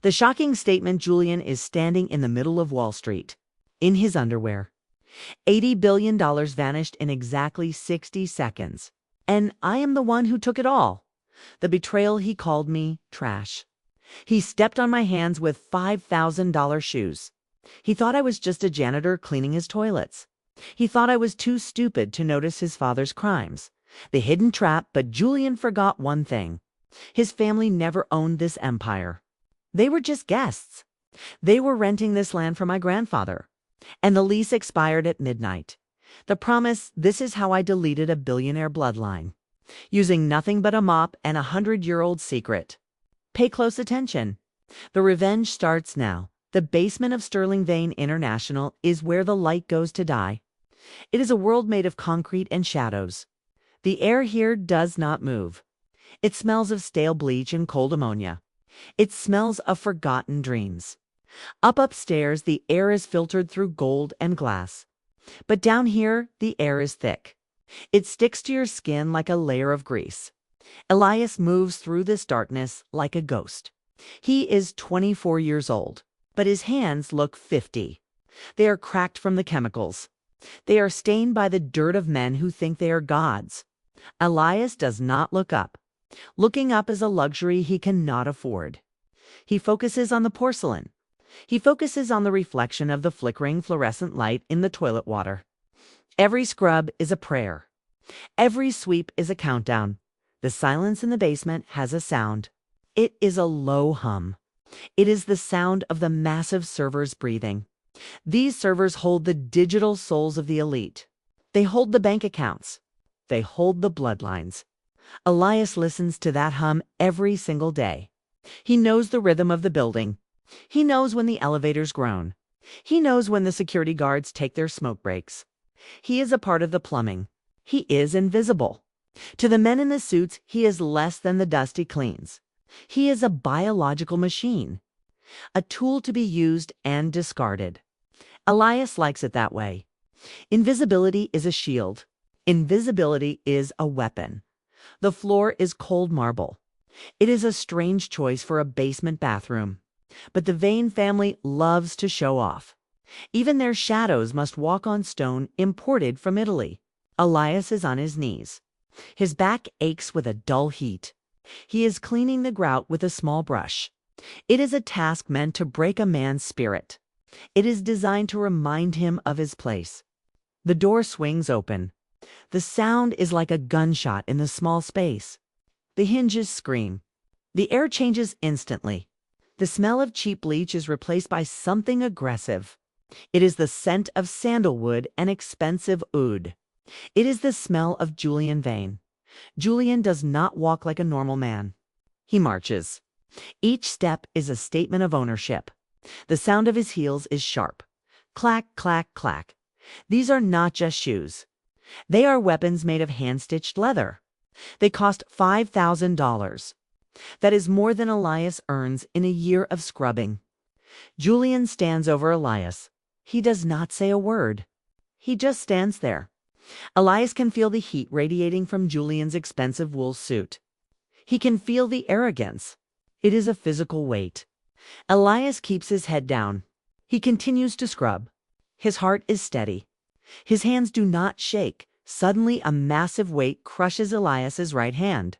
The shocking statement: Julian is standing in the middle of Wall Street, in his underwear. $80 billion vanished in exactly 60 seconds. And I am the one who took it all. The betrayal. He called me trash. He stepped on my hands with $5,000 shoes. He thought I was just a janitor cleaning his toilets. He thought I was too stupid to notice his father's crimes, the hidden trap. But Julian forgot one thing. His family never owned this empire. They were just guests. They were renting this land from my grandfather. And the lease expired at midnight. The promise: this is how I deleted a billionaire bloodline, using nothing but a mop and a 100-year-old secret. Pay close attention. The revenge starts now. The basement of Sterling Vane International is where the light goes to die. It is a world made of concrete and shadows. The air here does not move. It smells of stale bleach and cold ammonia. It smells of forgotten dreams. Upstairs, the air is filtered through gold and glass. But down here, the air is thick. It sticks to your skin like a layer of grease. Elias moves through this darkness like a ghost. He is 24 years old, but his hands look 50. They are cracked from the chemicals. They are stained by the dirt of men who think they are gods. Elias does not look up. Looking up is a luxury he cannot afford. He focuses on the porcelain. He focuses on the reflection of the flickering fluorescent light in the toilet water. Every scrub is a prayer. Every sweep is a countdown. The silence in the basement has a sound. It is a low hum. It is the sound of the massive servers breathing. These servers hold the digital souls of the elite. They hold the bank accounts. They hold the bloodlines. Elias listens to that hum every single day. He knows the rhythm of the building. He knows when the elevators groan. He knows when the security guards take their smoke breaks. He is a part of the plumbing. He is invisible. To the men in the suits, he is less than the dust he cleans. He is a biological machine, a tool to be used and discarded. Elias likes it that way. Invisibility is a shield. Invisibility is a weapon. The floor is cold marble. It is a strange choice for a basement bathroom. But the Vane family loves to show off. Even their shadows must walk on stone imported from Italy. Elias is on his knees. His back aches with a dull heat. He is cleaning the grout with a small brush. It is a task meant to break a man's spirit. It is designed to remind him of his place. The door swings open. The sound is like a gunshot in the small space. The hinges scream. The air changes instantly. The smell of cheap bleach is replaced by something aggressive. It is the scent of sandalwood and expensive oud. It is the smell of Julian Vane. Julian does not walk like a normal man. He marches. Each step is a statement of ownership. The sound of his heels is sharp. Clack, clack, clack. These are not just shoes. They are weapons made of hand-stitched leather. They cost $5,000. That is more than Elias earns in a year of scrubbing. Julian stands over Elias. He does not say a word. He just stands there. Elias can feel the heat radiating from Julian's expensive wool suit. He can feel the arrogance. It is a physical weight. Elias keeps his head down. He continues to scrub. His heart is steady. His hands do not shake. Suddenly, a massive weight crushes Elias's right hand.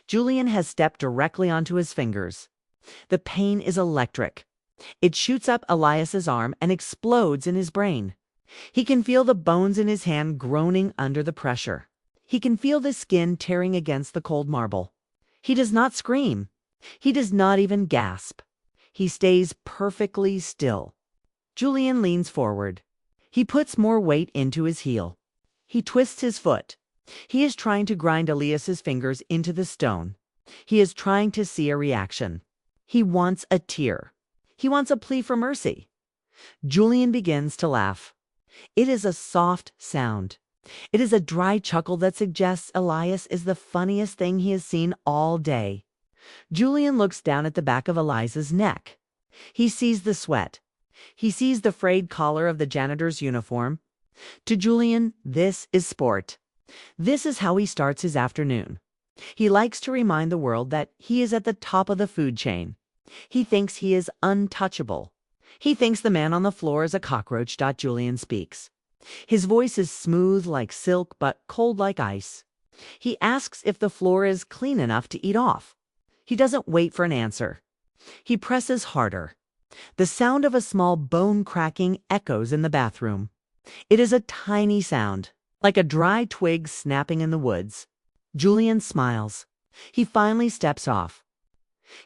Julian has stepped directly onto his fingers. The pain is electric. It shoots up Elias's arm and explodes in his brain. He can feel the bones in his hand groaning under the pressure. He can feel the skin tearing against the cold marble. He does not scream. He does not even gasp. He stays perfectly still. Julian leans forward. He puts more weight into his heel. He twists his foot. He is trying to grind Elias's fingers into the stone. He is trying to see a reaction. He wants a tear. He wants a plea for mercy. Julian begins to laugh. It is a soft sound. It is a dry chuckle that suggests Elias is the funniest thing he has seen all day. Julian looks down at the back of Elias's neck. He sees the sweat. He sees the frayed collar of the janitor's uniform. To Julian, this is sport. This is how he starts his afternoon. He likes to remind the world that he is at the top of the food chain. He thinks he is untouchable. He thinks the man on the floor is a cockroach. Julian speaks. His voice is smooth like silk but cold like ice. He asks if the floor is clean enough to eat off. He doesn't wait for an answer. He presses harder. The sound of a small bone cracking echoes in the bathroom. It is a tiny sound, like a dry twig snapping in the woods. Julian smiles. He finally steps off.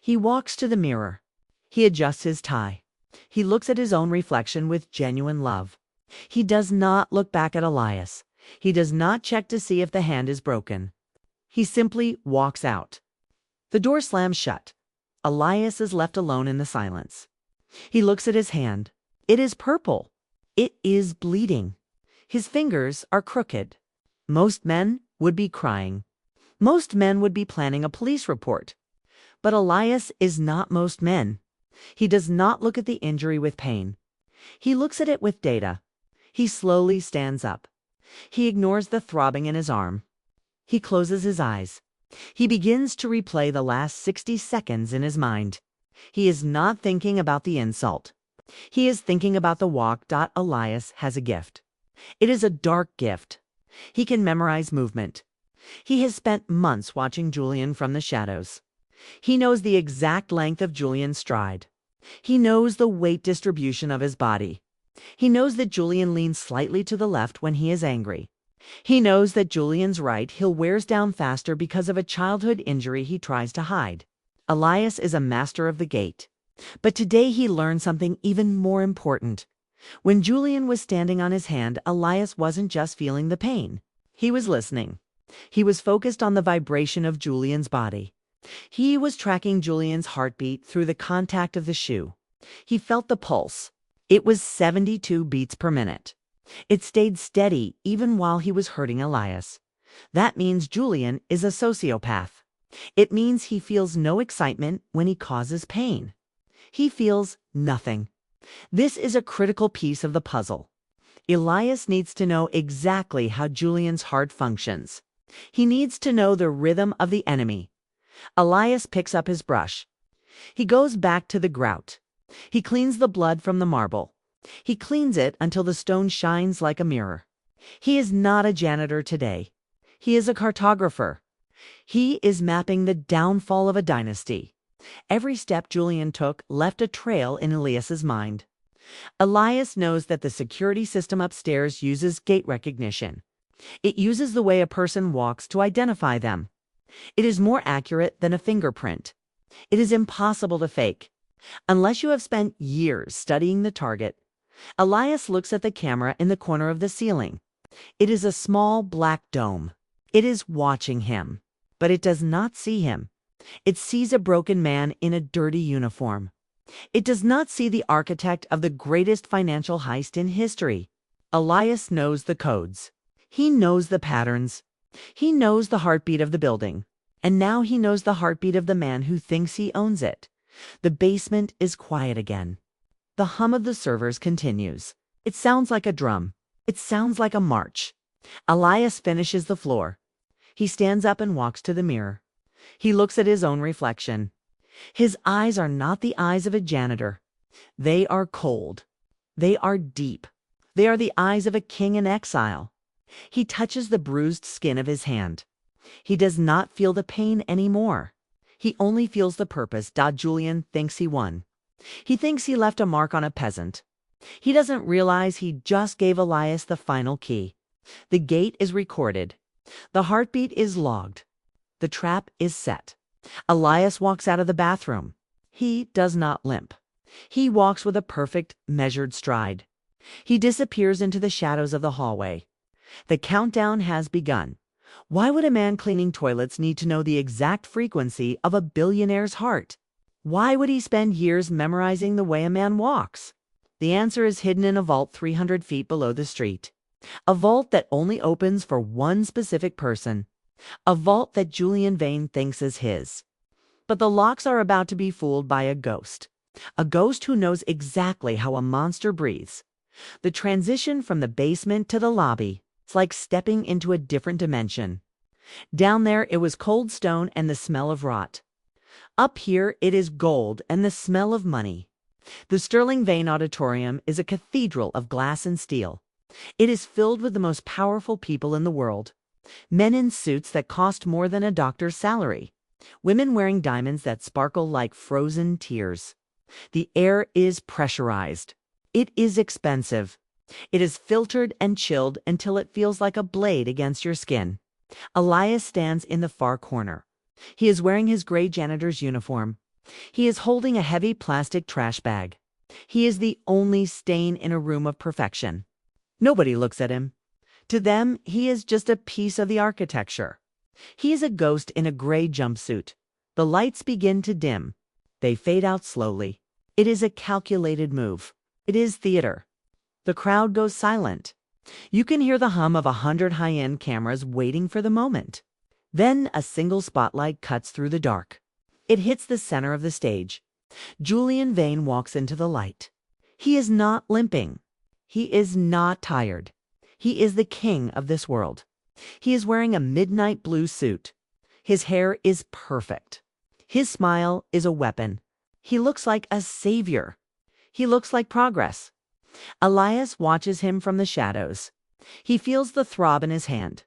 He walks to the mirror. He adjusts his tie. He looks at his own reflection with genuine love. He does not look back at Elias. He does not check to see if the hand is broken. He simply walks out. The door slams shut. Elias is left alone in the silence. He looks at his hand. It is purple. It is bleeding. His fingers are crooked. Most men would be crying. Most men would be planning a police report. But Elias is not most men. He does not look at the injury with pain. He looks at it with data. He slowly stands up. He ignores the throbbing in his arm. He closes his eyes. He begins to replay the last 60 seconds in his mind. He is not thinking about the insult. He is thinking about the walk. Elias has a gift. It is a dark gift. He can memorize movement. He has spent months watching Julian from the shadows. He knows the exact length of Julian's stride. He knows the weight distribution of his body. He knows that Julian leans slightly to the left when he is angry. He knows that Julian's right heel wears down faster because of a childhood injury he tries to hide. Elias is a master of the gait. But today he learned something even more important. When Julian was standing on his hand, Elias wasn't just feeling the pain. He was listening. He was focused on the vibration of Julian's body. He was tracking Julian's heartbeat through the contact of the shoe. He felt the pulse. It was 72 beats per minute. It stayed steady even while he was hurting Elias. That means Julian is a sociopath. It means he feels no excitement when he causes pain. He feels nothing. This is a critical piece of the puzzle. Elias needs to know exactly how Julian's heart functions. He needs to know the rhythm of the enemy. Elias picks up his brush. He goes back to the grout. He cleans the blood from the marble. He cleans it until the stone shines like a mirror. He is not a janitor today. He is a cartographer. He is mapping the downfall of a dynasty. Every step Julian took left a trail in Elias's mind. Elias knows that the security system upstairs uses gait recognition. It uses the way a person walks to identify them. It is more accurate than a fingerprint. It is impossible to fake. Unless you have spent years studying the target. Elias looks at the camera in the corner of the ceiling. It is a small black dome. It is watching him, but it does not see him. It sees a broken man in a dirty uniform. It does not see the architect of the greatest financial heist in history. Elias knows the codes. He knows the patterns. He knows the heartbeat of the building. And now he knows the heartbeat of the man who thinks he owns it. The basement is quiet again. The hum of the servers continues. It sounds like a drum. It sounds like a march. Elias finishes the floor. He stands up and walks to the mirror. He looks at his own reflection. His eyes are not the eyes of a janitor. They are cold. They are deep. They are the eyes of a king in exile. He touches the bruised skin of his hand. He does not feel the pain anymore. He only feels the purpose. Julian thinks he won. He thinks he left a mark on a peasant. He doesn't realize he just gave Elias the final key. The gate is recorded. The heartbeat is logged. The trap is set. Elias walks out of the bathroom. He does not limp. He walks with a perfect, measured stride. He disappears into the shadows of the hallway. The countdown has begun. Why would a man cleaning toilets need to know the exact frequency of a billionaire's heart? Why would he spend years memorizing the way a man walks? The answer is hidden in a vault 300 feet below the street. A vault that only opens for one specific person. A vault that Julian Vane thinks is his. But the locks are about to be fooled by a ghost. A ghost who knows exactly how a monster breathes. The transition from the basement to the lobby is like stepping into a different dimension. Down there it was cold stone and the smell of rot. Up here, it is gold and the smell of money. The Sterling Vane Auditorium is a cathedral of glass and steel. It is filled with the most powerful people in the world. Men in suits that cost more than a doctor's salary. Women wearing diamonds that sparkle like frozen tears. The air is pressurized. It is expensive. It is filtered and chilled until it feels like a blade against your skin. Elias stands in the far corner. He is wearing his gray janitor's uniform. He is holding a heavy plastic trash bag. He is the only stain in a room of perfection. Nobody looks at him. To them, he is just a piece of the architecture. He is a ghost in a gray jumpsuit. The lights begin to dim. They fade out slowly. It is a calculated move. It is theater. The crowd goes silent. You can hear the hum of 100 high-end cameras waiting for the moment. Then a single spotlight cuts through the dark. It hits the center of the stage. Julian Vane walks into the light. He is not limping. He is not tired. He is the king of this world. He is wearing a midnight blue suit. His hair is perfect. His smile is a weapon. He looks like a savior. He looks like progress. Elias watches him from the shadows. He feels the throb in his hand.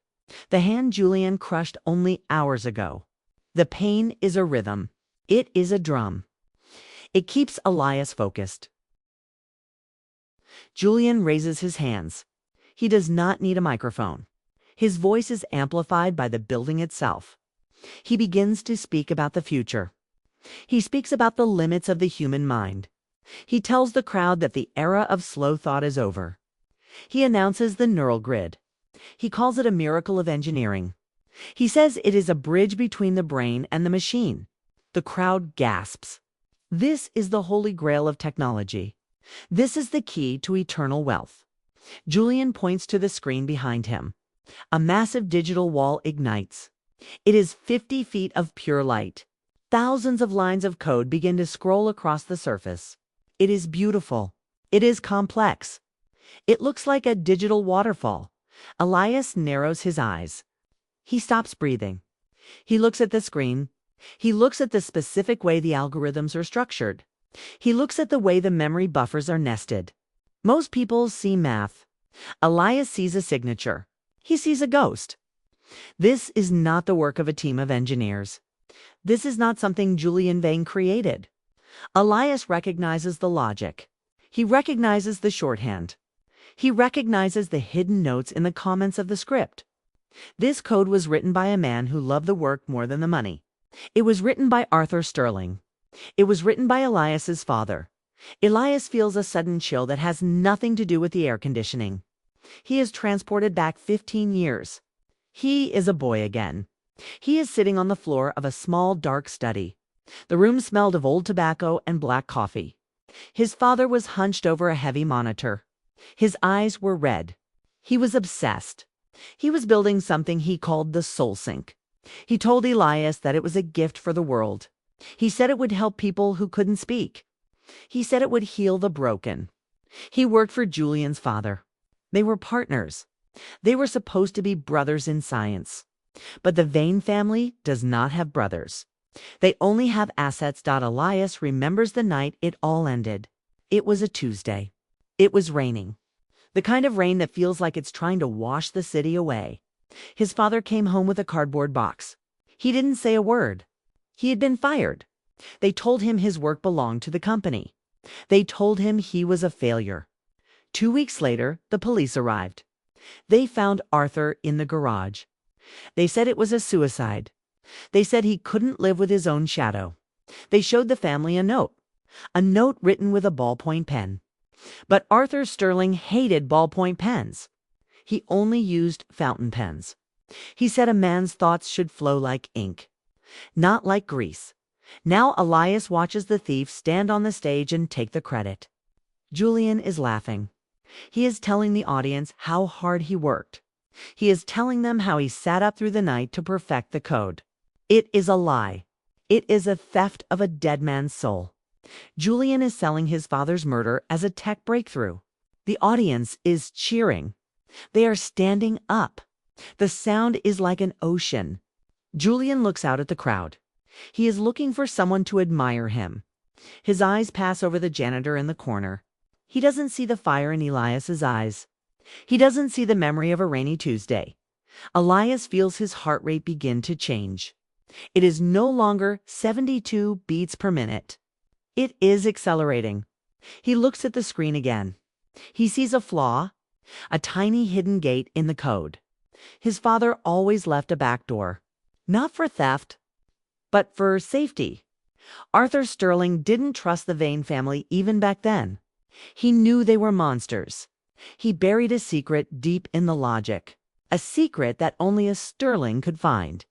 The hand Julian crushed only hours ago. The pain is a rhythm. It is a drum. It keeps Elias focused. Julian raises his hands. He does not need a microphone. His voice is amplified by the building itself. He begins to speak about the future. He speaks about the limits of the human mind. He tells the crowd that the era of slow thought is over. He announces the neural grid. He calls it a miracle of engineering. He says it is a bridge between the brain and the machine. The crowd gasps. This is the holy grail of technology. This is the key to eternal wealth. Julian points to the screen behind him. A massive digital wall ignites. It is 50 feet of pure light. Thousands of lines of code begin to scroll across the surface. It is beautiful. It is complex. It looks like a digital waterfall. Elias narrows his eyes. He stops breathing. He looks at the screen. He looks at the specific way the algorithms are structured. He looks at the way the memory buffers are nested. Most people see math. Elias sees a signature. He sees a ghost. This is not the work of a team of engineers. This is not something Julian Vane created. Elias recognizes the logic. He recognizes the shorthand. He recognizes the hidden notes in the comments of the script. This code was written by a man who loved the work more than the money. It was written by Arthur Sterling. It was written by Elias's father. Elias feels a sudden chill that has nothing to do with the air conditioning. He is transported back 15 years. He is a boy again. He is sitting on the floor of a small, dark study. The room smelled of old tobacco and black coffee. His father was hunched over a heavy monitor. His eyes were red. He was obsessed. He was building something he called the Soul Sink. He told Elias that it was a gift for the world. He said it would help people who couldn't speak. He said it would heal the broken. He worked for Julian's father. They were partners. They were supposed to be brothers in science. But the Vane family does not have brothers. They only have assets. Elias remembers the night it all ended. It was a Tuesday. It was raining. The kind of rain that feels like it's trying to wash the city away. His father came home with a cardboard box. He didn't say a word. He had been fired. They told him his work belonged to the company. They told him he was a failure. 2 weeks later, the police arrived. They found Arthur in the garage. They said it was a suicide. They said he couldn't live with his own shadow. They showed the family a note written with a ballpoint pen. But Arthur Sterling hated ballpoint pens. He only used fountain pens. He said a man's thoughts should flow like ink, not like grease. Now Elias watches the thief stand on the stage and take the credit. Julian is laughing. He is telling the audience how hard he worked. He is telling them how he sat up through the night to perfect the code. It is a lie. It is a theft of a dead man's soul. Julian is selling his father's murder as a tech breakthrough. The audience is cheering. They are standing up. The sound is like an ocean. Julian looks out at the crowd. He is looking for someone to admire him. His eyes pass over the janitor in the corner. He doesn't see the fire in Elias's eyes. He doesn't see the memory of a rainy Tuesday. Elias feels his heart rate begin to change. It is no longer 72 beats per minute. It is accelerating. He looks at the screen again. He sees a flaw, a tiny hidden gate in the code. His father always left a back door, not for theft, but for safety. Arthur Sterling didn't trust the Vane family even back then. He knew they were monsters. He buried a secret deep in the logic, a secret that only a Sterling could find,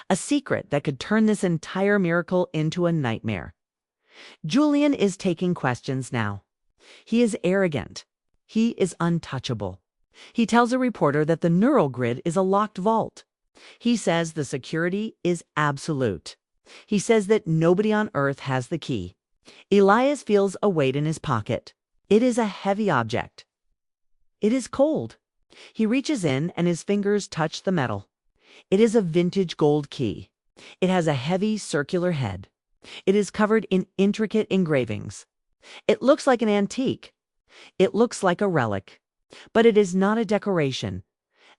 a secret that could turn this entire miracle into a nightmare. Julian is taking questions now. He is arrogant. He is untouchable. He tells a reporter that the neural grid is a locked vault. He says the security is absolute. He says that nobody on Earth has the key. Elias feels a weight in his pocket. It is a heavy object. It is cold. He reaches in and his fingers touch the metal. It is a vintage gold key. It has a heavy circular head. It is covered in intricate engravings. It looks like an antique. It looks like a relic. But it is not a decoration.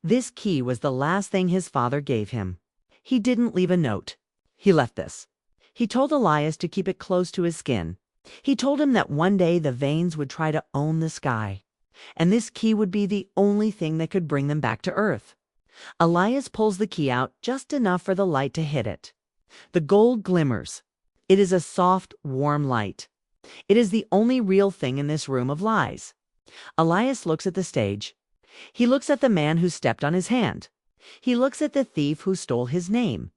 This key was the last thing his father gave him. He didn't leave a note. He left this. He told Elias to keep it close to his skin. He told him that one day the Vanes would try to own the sky, and this key would be the only thing that could bring them back to Earth. Elias pulls the key out just enough for the light to hit it. The gold glimmers. It is a soft, warm light. It is the only real thing in this room of lies. Elias looks at the stage. He looks at the man who stepped on his hand. He looks at the thief who stole his name.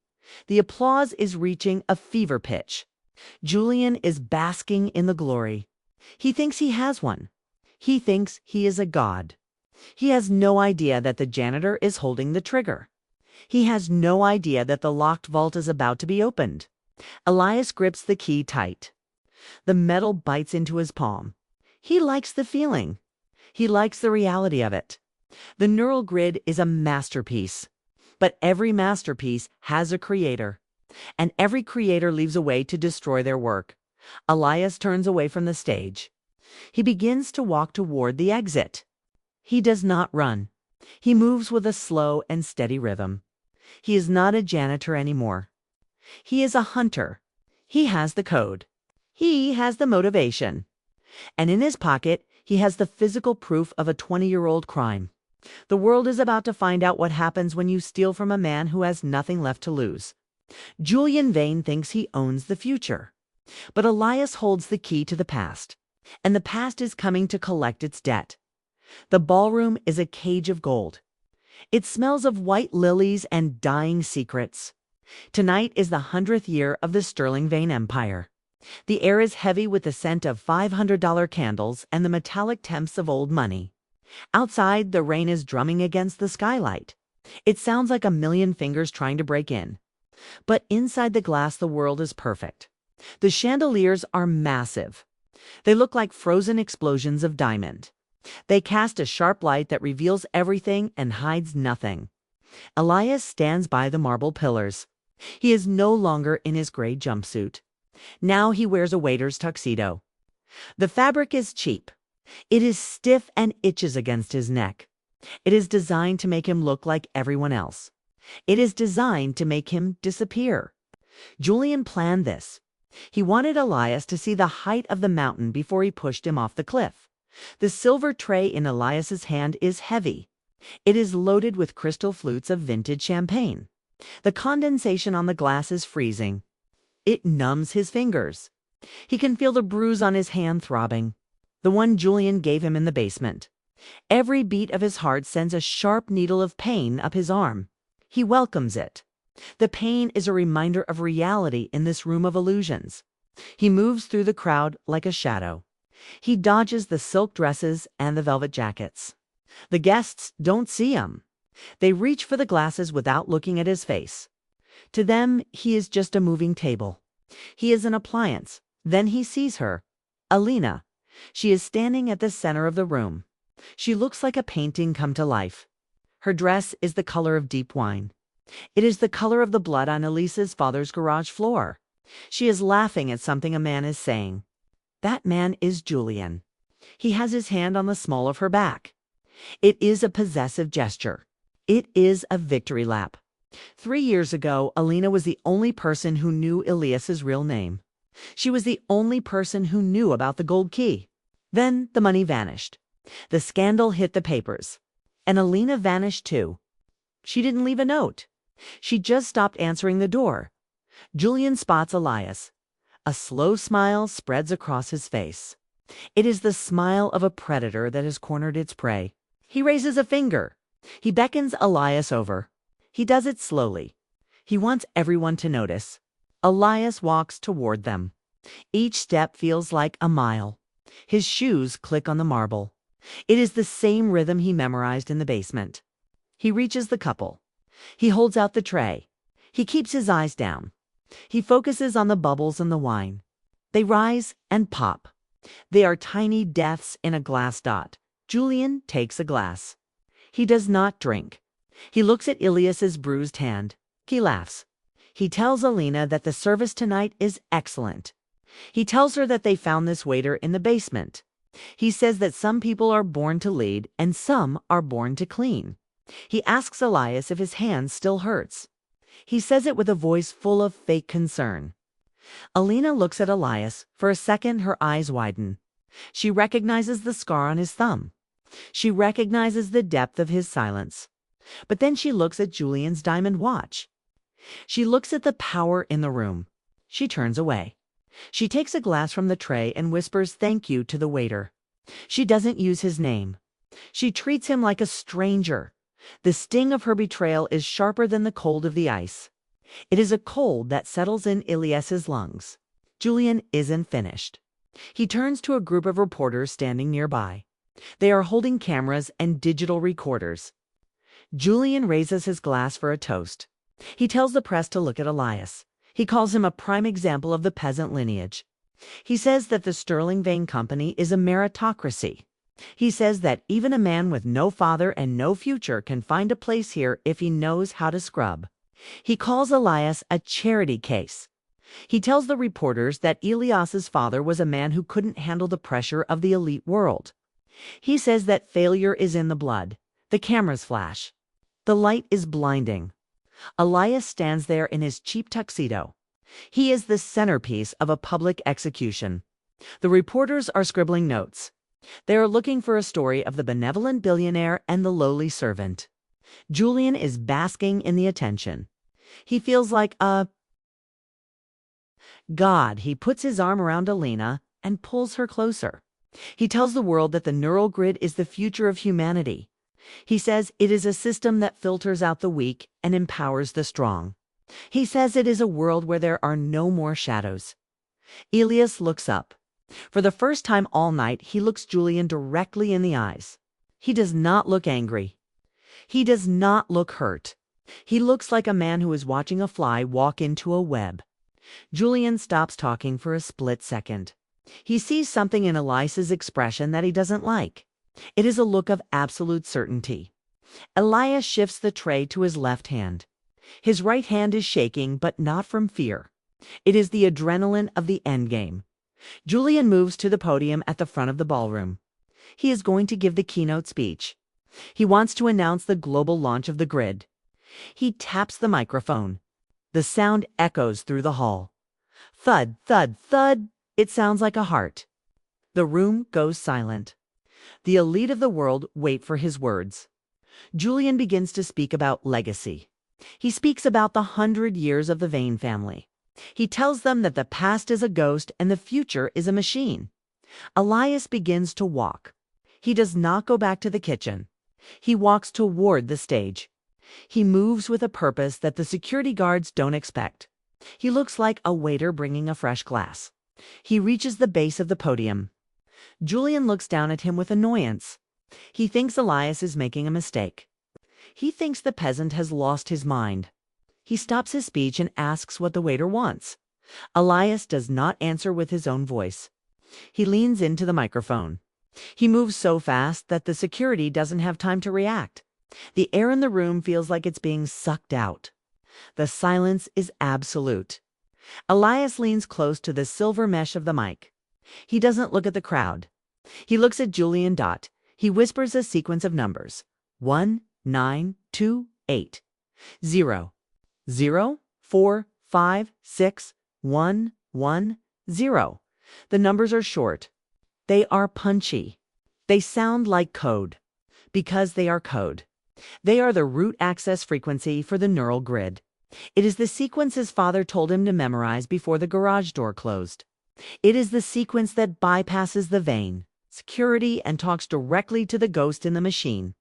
The applause is reaching a fever pitch. Julian is basking in the glory. He thinks he has one. He thinks he is a god. He has no idea that the janitor is holding the trigger. He has no idea that the locked vault is about to be opened. Elias grips the key tight. The metal bites into his palm. He likes the feeling. He likes the reality of it. The neural grid is a masterpiece. But every masterpiece has a creator. And every creator leaves a way to destroy their work. Elias turns away from the stage. He begins to walk toward the exit. He does not run. He moves with a slow and steady rhythm. He is not a janitor anymore. He is a hunter. He has the code. He has the motivation. And in his pocket, he has the physical proof of a 20-year-old crime. The world is about to find out what happens when you steal from a man who has nothing left to lose. Julian Vane thinks he owns the future. But Elias holds the key to the past. And the past is coming to collect its debt. The ballroom is a cage of gold. It smells of white lilies and dying secrets. Tonight is the 100th year of the Sterling Vane Empire. The air is heavy with the scent of $500 candles and the metallic temps of old money. Outside, the rain is drumming against the skylight. It sounds like a million fingers trying to break in. But inside the glass, the world is perfect. The chandeliers are massive. They look like frozen explosions of diamond. They cast a sharp light that reveals everything and hides nothing. Elias stands by the marble pillars. He is no longer in his gray jumpsuit. Now he wears a waiter's tuxedo. The fabric is cheap. It is stiff and itches against his neck. It is designed to make him look like everyone else. It is designed to make him disappear. Julian planned this. He wanted Elias to see the height of the mountain before he pushed him off the cliff. The silver tray in Elias's hand is heavy. It is loaded with crystal flutes of vintage champagne. The condensation on the glass is freezing. It numbs his fingers. He can feel the bruise on his hand throbbing, the one Julian gave him in the basement. Every beat of his heart sends a sharp needle of pain up his arm. He welcomes it. The pain is a reminder of reality in this room of illusions. He moves through the crowd like a shadow. He dodges the silk dresses and the velvet jackets. The guests don't see him. They reach for the glasses without looking at his face. To them, he is just a moving table. He is an appliance. Then he sees her, Alina. She is standing at the center of the room. She looks like a painting come to life. Her dress is the color of deep wine. It is the color of the blood on Elisa's father's garage floor. She is laughing at something a man is saying. That man is Julian. He has his hand on the small of her back. It is a possessive gesture. It is a victory lap. 3 years ago, Alina was the only person who knew Elias's real name. She was the only person who knew about the gold key. Then the money vanished. The scandal hit the papers. And Alina vanished too. She didn't leave a note. She just stopped answering the door. Julian spots Elias. A slow smile spreads across his face. It is the smile of a predator that has cornered its prey. He raises a finger. He beckons Elias over. He does it slowly. He wants everyone to notice. Elias walks toward them. Each step feels like a mile. His shoes click on the marble. It is the same rhythm he memorized in the basement. He reaches the couple. He holds out the tray. He keeps his eyes down. He focuses on the bubbles and the wine. They rise and pop. They are tiny deaths in a glass dot. Julian takes a glass. He does not drink. He looks at Elias's bruised hand. He laughs. He tells Alina that the service tonight is excellent. He tells her that they found this waiter in the basement. He says that some people are born to lead and some are born to clean. He asks Elias if his hand still hurts. He says it with a voice full of fake concern. Alina looks at Elias. For a second, her eyes widen. She recognizes the scar on his thumb. She recognizes the depth of his silence. But then she looks at Julian's diamond watch. She looks at the power in the room. She turns away. She takes a glass from the tray and whispers thank you to the waiter. She doesn't use his name. She treats him like a stranger. The sting of her betrayal is sharper than the cold of the ice. It is a cold that settles in Elias's lungs. Julian isn't finished. He turns to a group of reporters standing nearby. They are holding cameras and digital recorders. Julian raises his glass for a toast. He tells the press to look at Elias. He calls him a prime example of the peasant lineage. He says that the Sterling Vane Company is a meritocracy. He says that even a man with no father and no future can find a place here if he knows how to scrub. He calls Elias a charity case. He tells the reporters that Elias's father was a man who couldn't handle the pressure of the elite world. He says that failure is in the blood. The cameras flash. The light is blinding. Elias stands there in his cheap tuxedo. He is the centerpiece of a public execution. The reporters are scribbling notes. They are looking for a story of the benevolent billionaire and the lowly servant. Julian is basking in the attention. He feels like a god. He puts his arm around Alina and pulls her closer. He tells the world that the neural grid is the future of humanity. He says it is a system that filters out the weak and empowers the strong. He says it is a world where there are no more shadows. Elias looks up. For the first time all night, he looks Julian directly in the eyes. He does not look angry. He does not look hurt. He looks like a man who is watching a fly walk into a web. Julian stops talking for a split second. He sees something in Elias's expression that he doesn't like. It is a look of absolute certainty. Elias shifts the tray to his left hand. His right hand is shaking, but not from fear. It is the adrenaline of the endgame. Julian moves to the podium at the front of the ballroom. He is going to give the keynote speech. He wants to announce the global launch of the grid. He taps the microphone. The sound echoes through the hall. Thud, thud, thud. It sounds like a heart. The room goes silent. The elite of the world wait for his words. Julian begins to speak about legacy. He speaks about the 100 years of the Vane family. He tells them that the past is a ghost and the future is a machine. Elias begins to walk. He does not go back to the kitchen. He walks toward the stage. He moves with a purpose that the security guards don't expect. He looks like a waiter bringing a fresh glass. He reaches the base of the podium. Julian looks down at him with annoyance. He thinks Elias is making a mistake. He thinks the peasant has lost his mind. He stops his speech and asks what the waiter wants. Elias does not answer with his own voice. He leans into the microphone. He moves so fast that the security doesn't have time to react. The air in the room feels like it's being sucked out. The silence is absolute. Elias leans close to the silver mesh of the mic. He doesn't look at the crowd. He looks at Julian. He whispers a sequence of numbers. 1, 9, 2, 8. 0, 0, 4, 5, 6, 1, 1, 0. The numbers are short. They are punchy. They sound like code. Because they are code. They are the root access frequency for the neural grid. It is the sequence his father told him to memorize before the garage door closed. It is the sequence that bypasses the Vane, security, and talks directly to the ghost in the machine.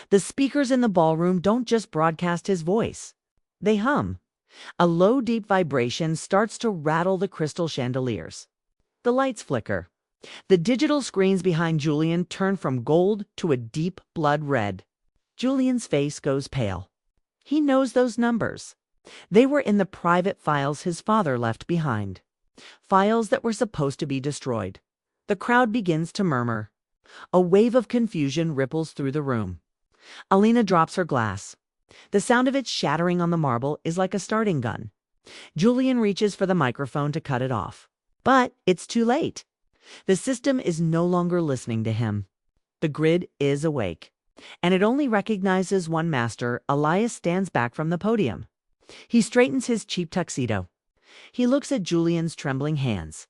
The speakers in the ballroom don't just broadcast his voice. They hum. A low, deep vibration starts to rattle the crystal chandeliers. The lights flicker. The digital screens behind Julian turn from gold to a deep blood red. Julian's face goes pale. He knows those numbers. They were in the private files his father left behind. Files that were supposed to be destroyed. The crowd begins to murmur. A wave of confusion ripples through the room. Alina drops her glass. The sound of it shattering on the marble is like a starting gun. Julian reaches for the microphone to cut it off. But it's too late. The system is no longer listening to him. The grid is awake, and it only recognizes one master. Elias stands back from the podium. He straightens his cheap tuxedo. He looks at Julian's trembling hands.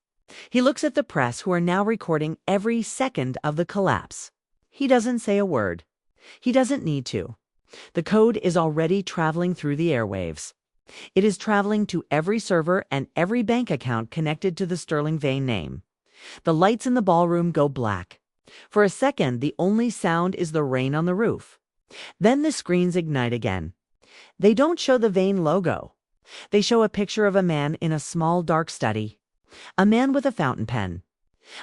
He looks at the press, who are now recording every second of the collapse. He doesn't say a word. He doesn't need to. The code is already traveling through the airwaves. It is traveling to every server and every bank account connected to the Sterling Vane name. The lights in the ballroom go black. For a second, the only sound is the rain on the roof. Then the screens ignite again. They don't show the Vane logo. They show a picture of a man in a small dark study. A man with a fountain pen.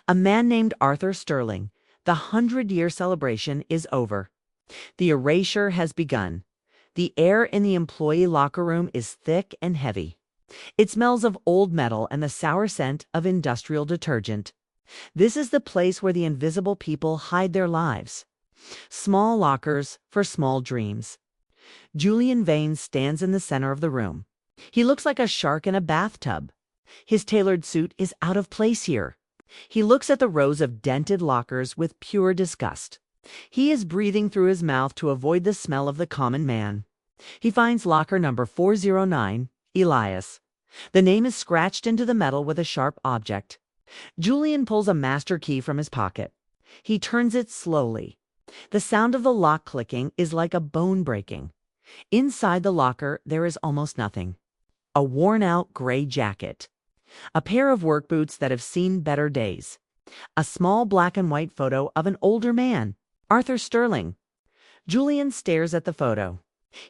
A man named Arthur Sterling. The 100-year celebration is over. The erasure has begun. The air in the employee locker room is thick and heavy. It smells of old metal and the sour scent of industrial detergent. This is the place where the invisible people hide their lives. Small lockers for small dreams. Julian Vane stands in the center of the room. He looks like a shark in a bathtub. His tailored suit is out of place here. He looks at the rows of dented lockers with pure disgust. He is breathing through his mouth to avoid the smell of the common man. He finds locker number 409, Elias. The name is scratched into the metal with a sharp object. Julian pulls a master key from his pocket. He turns it slowly. The sound of the lock clicking is like a bone breaking. Inside the locker, there is almost nothing. A worn-out gray jacket. A pair of work boots that have seen better days. A small black and white photo of an older man, Arthur Sterling. Julian stares at the photo.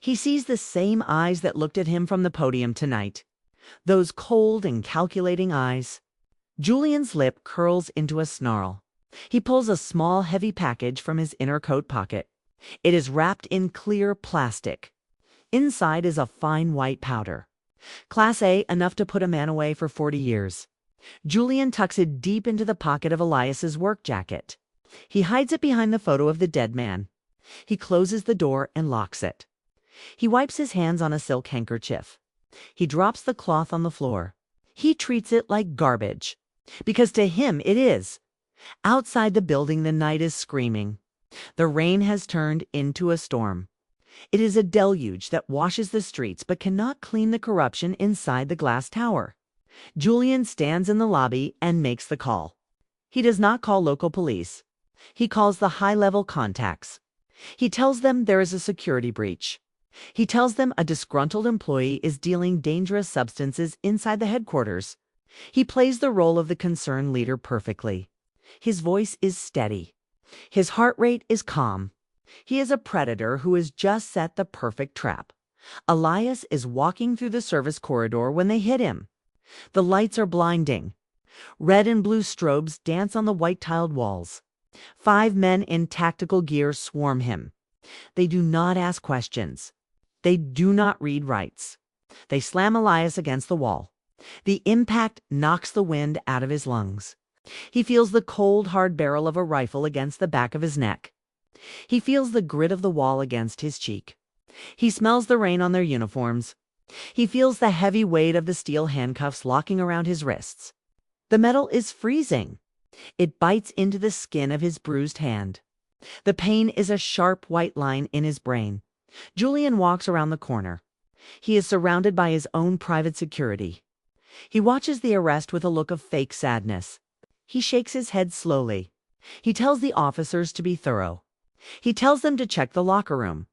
He sees the same eyes that looked at him from the podium tonight. Those cold and calculating eyes. Julian's lip curls into a snarl. He pulls a small, heavy package from his inner coat pocket. It is wrapped in clear plastic. Inside is a fine white powder. Class A, enough to put a man away for 40 years. Julian tucks it deep into the pocket of Elias's work jacket. He hides it behind the photo of the dead man. He closes the door and locks it. He wipes his hands on a silk handkerchief. He drops the cloth on the floor. He treats it like garbage. Because to him it is. Outside the building, the night is screaming. The rain has turned into a storm. It is a deluge that washes the streets but cannot clean the corruption inside the glass tower. Julian stands in the lobby and makes the call. He does not call local police. He calls the high-level contacts. He tells them there is a security breach. He tells them a disgruntled employee is dealing dangerous substances inside the headquarters. He plays the role of the concerned leader perfectly. His voice is steady. His heart rate is calm. He is a predator who has just set the perfect trap. Elias is walking through the service corridor when they hit him. The lights are blinding. Red and blue strobes dance on the white-tiled walls. 5 men in tactical gear swarm him. They do not ask questions. They do not read rights. They slam Elias against the wall. The impact knocks the wind out of his lungs. He feels the cold, hard barrel of a rifle against the back of his neck. He feels the grit of the wall against his cheek. He smells the rain on their uniforms. He feels the heavy weight of the steel handcuffs locking around his wrists. The metal is freezing. It bites into the skin of his bruised hand. The pain is a sharp white line in his brain. Julian walks around the corner. He is surrounded by his own private security. He watches the arrest with a look of fake sadness. He shakes his head slowly. He tells the officers to be thorough. He tells them to check the locker room.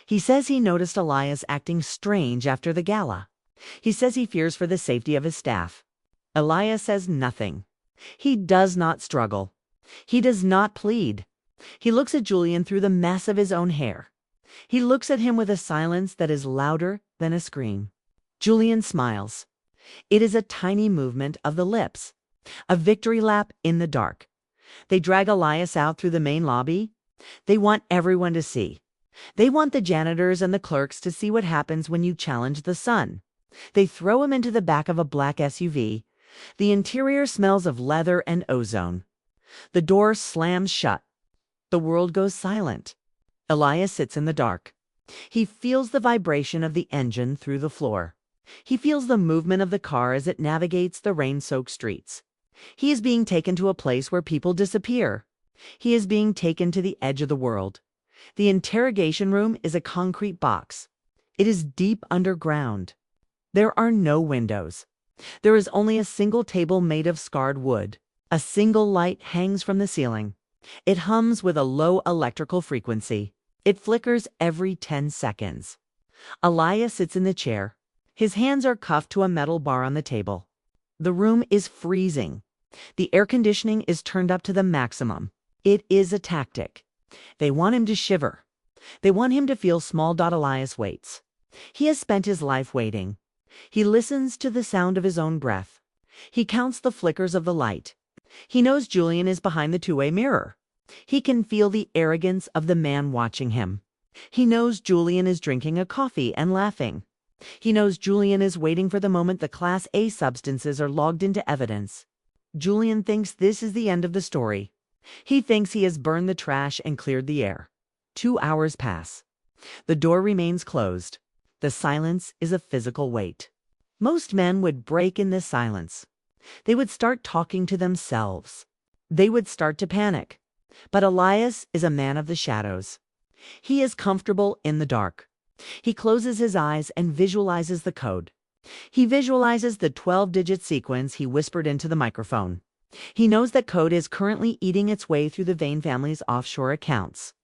He says he noticed Elias acting strange after the gala. He says he fears for the safety of his staff. Elias says nothing. He does not struggle. He does not plead. He looks at Julian through the mess of his own hair. He looks at him with a silence that is louder than a scream. Julian smiles. It is a tiny movement of the lips. A victory lap in the dark. They drag Elias out through the main lobby. They want everyone to see. They want the janitors and the clerks to see what happens when you challenge the sun. They throw him into the back of a black SUV. The interior smells of leather and ozone. The door slams shut. The world goes silent. Elias sits in the dark. He feels the vibration of the engine through the floor. He feels the movement of the car as it navigates the rain-soaked streets. He is being taken to a place where people disappear. He is being taken to the edge of the world. The interrogation room is a concrete box. It is deep underground. There are no windows. There is only a single table made of scarred wood. A single light hangs from the ceiling. It hums with a low electrical frequency. It flickers every 10 seconds. Elias sits in the chair. His hands are cuffed to a metal bar on the table. The room is freezing. The air conditioning is turned up to the maximum. It is a tactic. They want him to shiver. They want him to feel small. Elias waits. He has spent his life waiting. He listens to the sound of his own breath. He counts the flickers of the light. He knows Julian is behind the two-way mirror. He can feel the arrogance of the man watching him. He knows Julian is drinking a coffee and laughing. He knows Julian is waiting for the moment the Class A substances are logged into evidence. Julian thinks this is the end of the story. He thinks he has burned the trash and cleared the air. 2 hours pass. The door remains closed. The silence is a physical weight. Most men would break in this silence. They would start talking to themselves. They would start to panic. But Elias is a man of the shadows. He is comfortable in the dark. He closes his eyes and visualizes the code. He visualizes the 12-digit sequence he whispered into the microphone. He knows that code is currently eating its way through the Vane family's offshore accounts.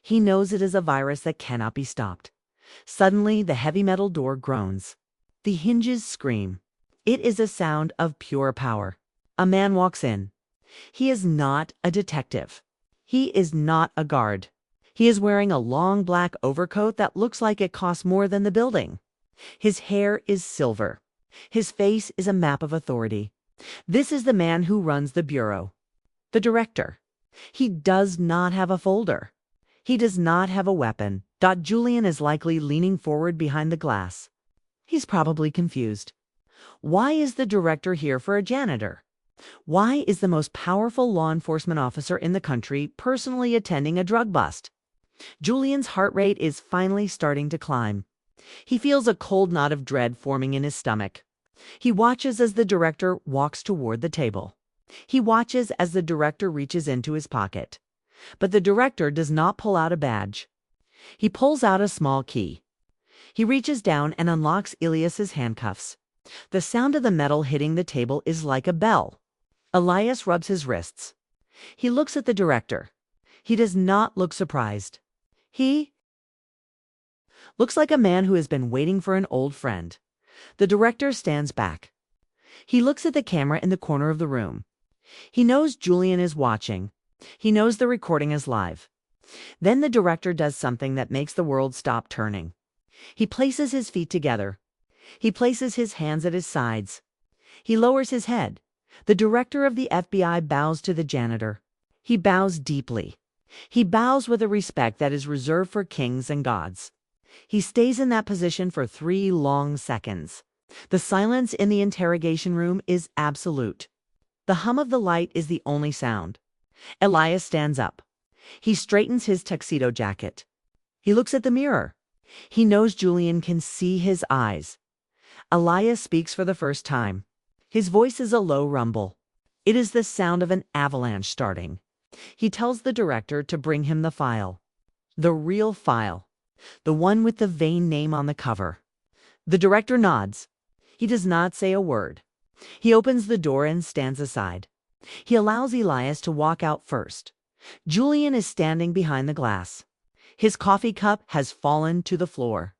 He knows it is a virus that cannot be stopped. Suddenly, the heavy metal door groans. The hinges scream. It is a sound of pure power. A man walks in. He is not a detective. He is not a guard. He is wearing a long black overcoat that looks like it costs more than the building. His hair is silver. His face is a map of authority. This is the man who runs the bureau. The director. He does not have a folder. He does not have a weapon. Julian is likely leaning forward behind the glass. He's probably confused. Why is the director here for a janitor? Why is the most powerful law enforcement officer in the country personally attending a drug bust? Julian's heart rate is finally starting to climb. He feels a cold knot of dread forming in his stomach. He watches as the director walks toward the table. He watches as the director reaches into his pocket. But the director does not pull out a badge. He pulls out a small key. He reaches down and unlocks Elias's handcuffs. The sound of the metal hitting the table is like a bell. Elias rubs his wrists. He looks at the director. He does not look surprised. He looks like a man who has been waiting for an old friend. The director stands back. He looks at the camera in the corner of the room. He knows Julian is watching. He knows the recording is live. Then the director does something that makes the world stop turning. He places his feet together. He places his hands at his sides. He lowers his head. The director of the FBI bows to the janitor. He bows deeply. He bows with a respect that is reserved for kings and gods. He stays in that position for 3 long seconds. The silence in the interrogation room is absolute. The hum of the light is the only sound. Elias stands up. He straightens his tuxedo jacket. He looks at the mirror. He knows Julian can see his eyes. Elias speaks for the first time. His voice is a low rumble. It is the sound of an avalanche starting. He tells the director to bring him the file. The real file. The one with the Vane name on the cover. The director nods. He does not say a word. He opens the door and stands aside. He allows Elias to walk out first. Julian is standing behind the glass. His coffee cup has fallen to the floor.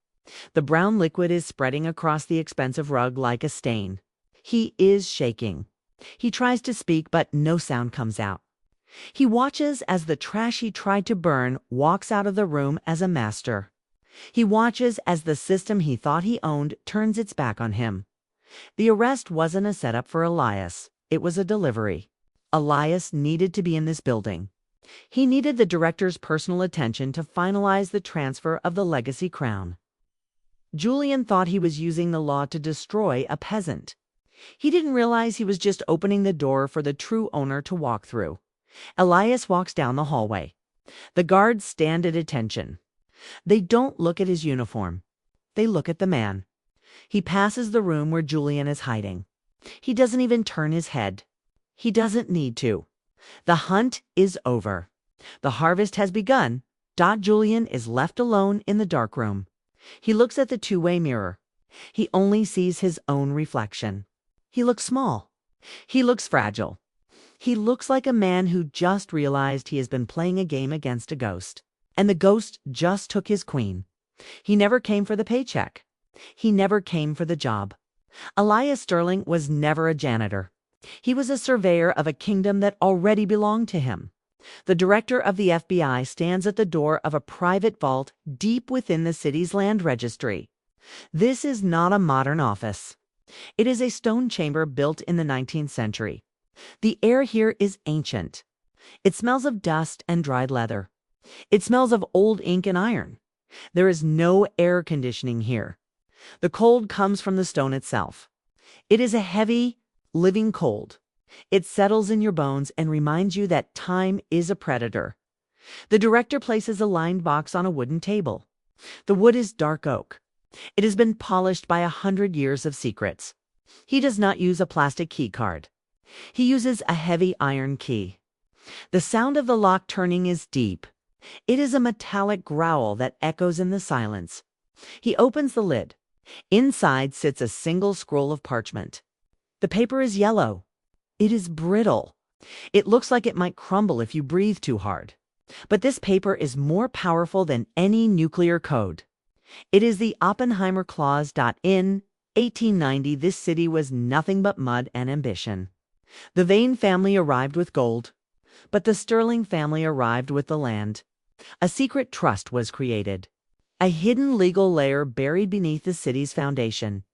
The brown liquid is spreading across the expensive rug like a stain. He is shaking. He tries to speak, but no sound comes out. He watches as the trash he tried to burn walks out of the room as a master. He watches as the system he thought he owned turns its back on him. The arrest wasn't a setup for Elias. It was a delivery. Elias needed to be in this building. He needed the director's personal attention to finalize the transfer of the legacy crown. Julian thought he was using the law to destroy a peasant. He didn't realize he was just opening the door for the true owner to walk through. Elias walks down the hallway. The guards stand at attention. They don't look at his uniform. They look at the man. He passes the room where Julian is hiding. He doesn't even turn his head. He doesn't need to. The hunt is over. The harvest has begun. Julian is left alone in the dark room. He looks at the two-way mirror. He only sees his own reflection. He looks small. He looks fragile. He looks like a man who just realized he has been playing a game against a ghost. And the ghost just took his queen. He never came for the paycheck. He never came for the job. Elias Sterling was never a janitor. He was a surveyor of a kingdom that already belonged to him. The director of the FBI stands at the door of a private vault deep within the city's land registry. This is not a modern office. It is a stone chamber built in the 19th century. The air here is ancient. It smells of dust and dried leather. It smells of old ink and iron. There is no air conditioning here. The cold comes from the stone itself. It is a heavy, living cold. It settles in your bones and reminds you that time is a predator. The director places a lined box on a wooden table. The wood is dark oak. It has been polished by 100 years of secrets. He does not use a plastic key card. He uses a heavy iron key. The sound of the lock turning is deep. It is a metallic growl that echoes in the silence. He opens the lid. Inside sits a single scroll of parchment. The paper is yellow. It is brittle. It looks like it might crumble if you breathe too hard. But this paper is more powerful than any nuclear code. It is the Oppenheimer Clause. In 1890, this city was nothing but mud and ambition. The Vane family arrived with gold, but the Sterling family arrived with the land. A secret trust was created, a hidden legal layer buried beneath the city's foundation.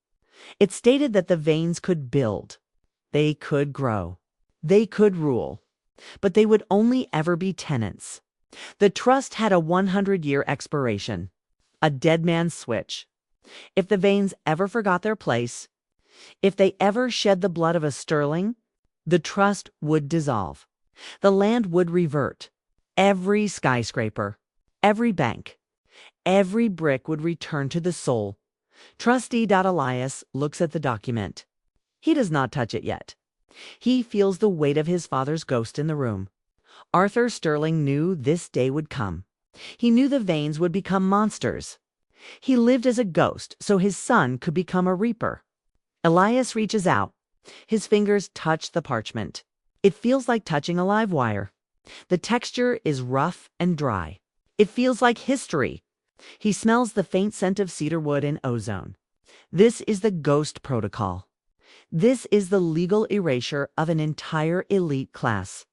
It stated that the Vanes could build. They could grow. They could rule. But they would only ever be tenants. The trust had a 100-year expiration, a dead man's switch. If the Vanes ever forgot their place, if they ever shed the blood of a Sterling, the trust would dissolve. The land would revert. Every skyscraper, every bank, every brick would return to the soul. Trustee Elias looks at the document. He does not touch it yet. He feels the weight of his father's ghost in the room. Arthur Sterling knew this day would come. He knew the Vanes would become monsters. He lived as a ghost so his son could become a reaper. Elias reaches out. His fingers touch the parchment. It feels like touching a live wire. The texture is rough and dry. It feels like history. He smells the faint scent of cedar wood and ozone. This is the ghost protocol. This is the legal erasure of an entire elite class.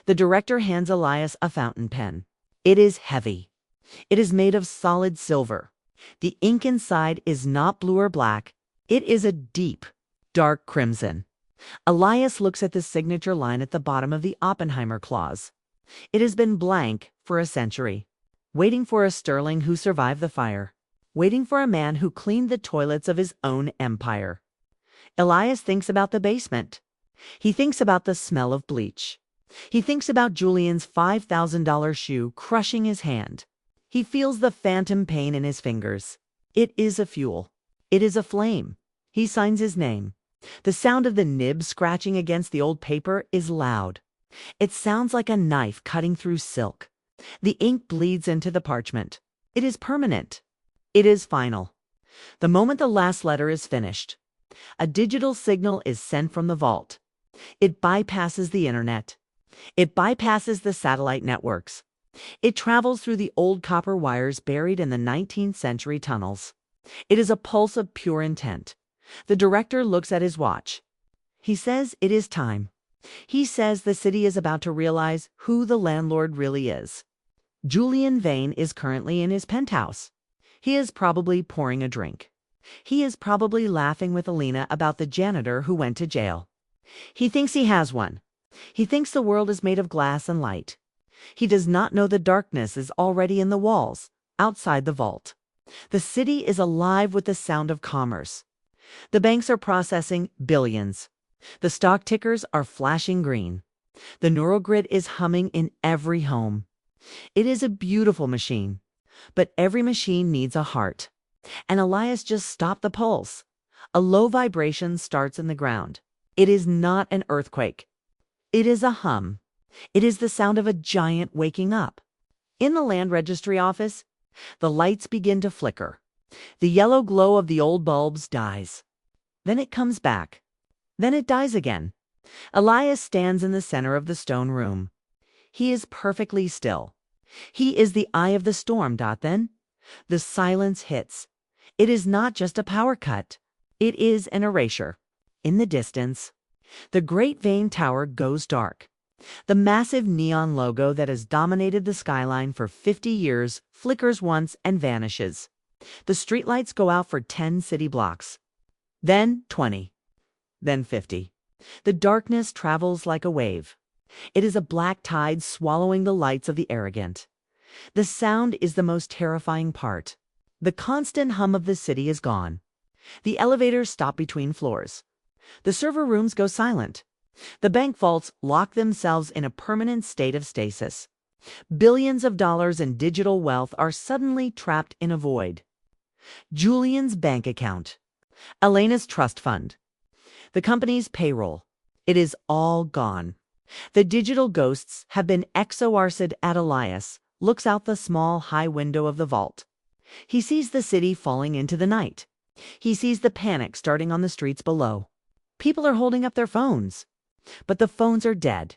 The director hands Elias a fountain pen. It is heavy. It is made of solid silver. The ink inside is not blue or black. It is a deep, dark crimson. Elias looks at the signature line at the bottom of the Oppenheimer Clause. It has been blank for a century, waiting for a Sterling who survived the fire, waiting for a man who cleaned the toilets of his own empire. Elias thinks about the basement. He thinks about the smell of bleach. He thinks about Julian's $5,000 shoe crushing his hand. He feels the phantom pain in his fingers. It is a fuel. It is a flame. He signs his name. The sound of the nib scratching against the old paper is loud. It sounds like a knife cutting through silk. The ink bleeds into the parchment. It is permanent. It is final. The moment the last letter is finished, a digital signal is sent from the vault. It bypasses the internet. It bypasses the satellite networks. It travels through the old copper wires buried in the 19th century tunnels. It is a pulse of pure intent. The director looks at his watch. He says it is time. He says the city is about to realize who the landlord really is. Julian Vane is currently in his penthouse. He is probably pouring a drink. He is probably laughing with Alina about the janitor who went to jail. He thinks he has one. He thinks the world is made of glass and light. He does not know the darkness is already in the walls, outside the vault. The city is alive with the sound of commerce. The banks are processing billions. The stock tickers are flashing green. The neural grid is humming in every home. It is a beautiful machine, but every machine needs a heart. And Elias just stopped the pulse. A low vibration starts in the ground. It is not an earthquake. It is a hum. It is the sound of a giant waking up. In the land registry office, the lights begin to flicker. The yellow glow of the old bulbs dies. Then it comes back. Then it dies again. Elias stands in the center of the stone room. He is perfectly still. He is the eye of the storm. Then the silence hits. It is not just a power cut. It is an erasure. In the distance, the great Vane Tower goes dark. The massive neon logo that has dominated the skyline for 50 years flickers once and vanishes. The streetlights go out for 10 city blocks. Then 20. Then 50. The darkness travels like a wave. It is a black tide swallowing the lights of the arrogant. The sound is the most terrifying part. The constant hum of the city is gone. The elevators stop between floors. The server rooms go silent. The bank vaults lock themselves in a permanent state of stasis. Billions of dollars in digital wealth are suddenly trapped in a void. Julian's bank account. Elena's trust fund. The company's payroll. It is all gone. The digital ghosts have been exorcised at Elias, looks out the small high window of the vault. He sees the city falling into the night. He sees the panic starting on the streets below. People are holding up their phones. But the phones are dead.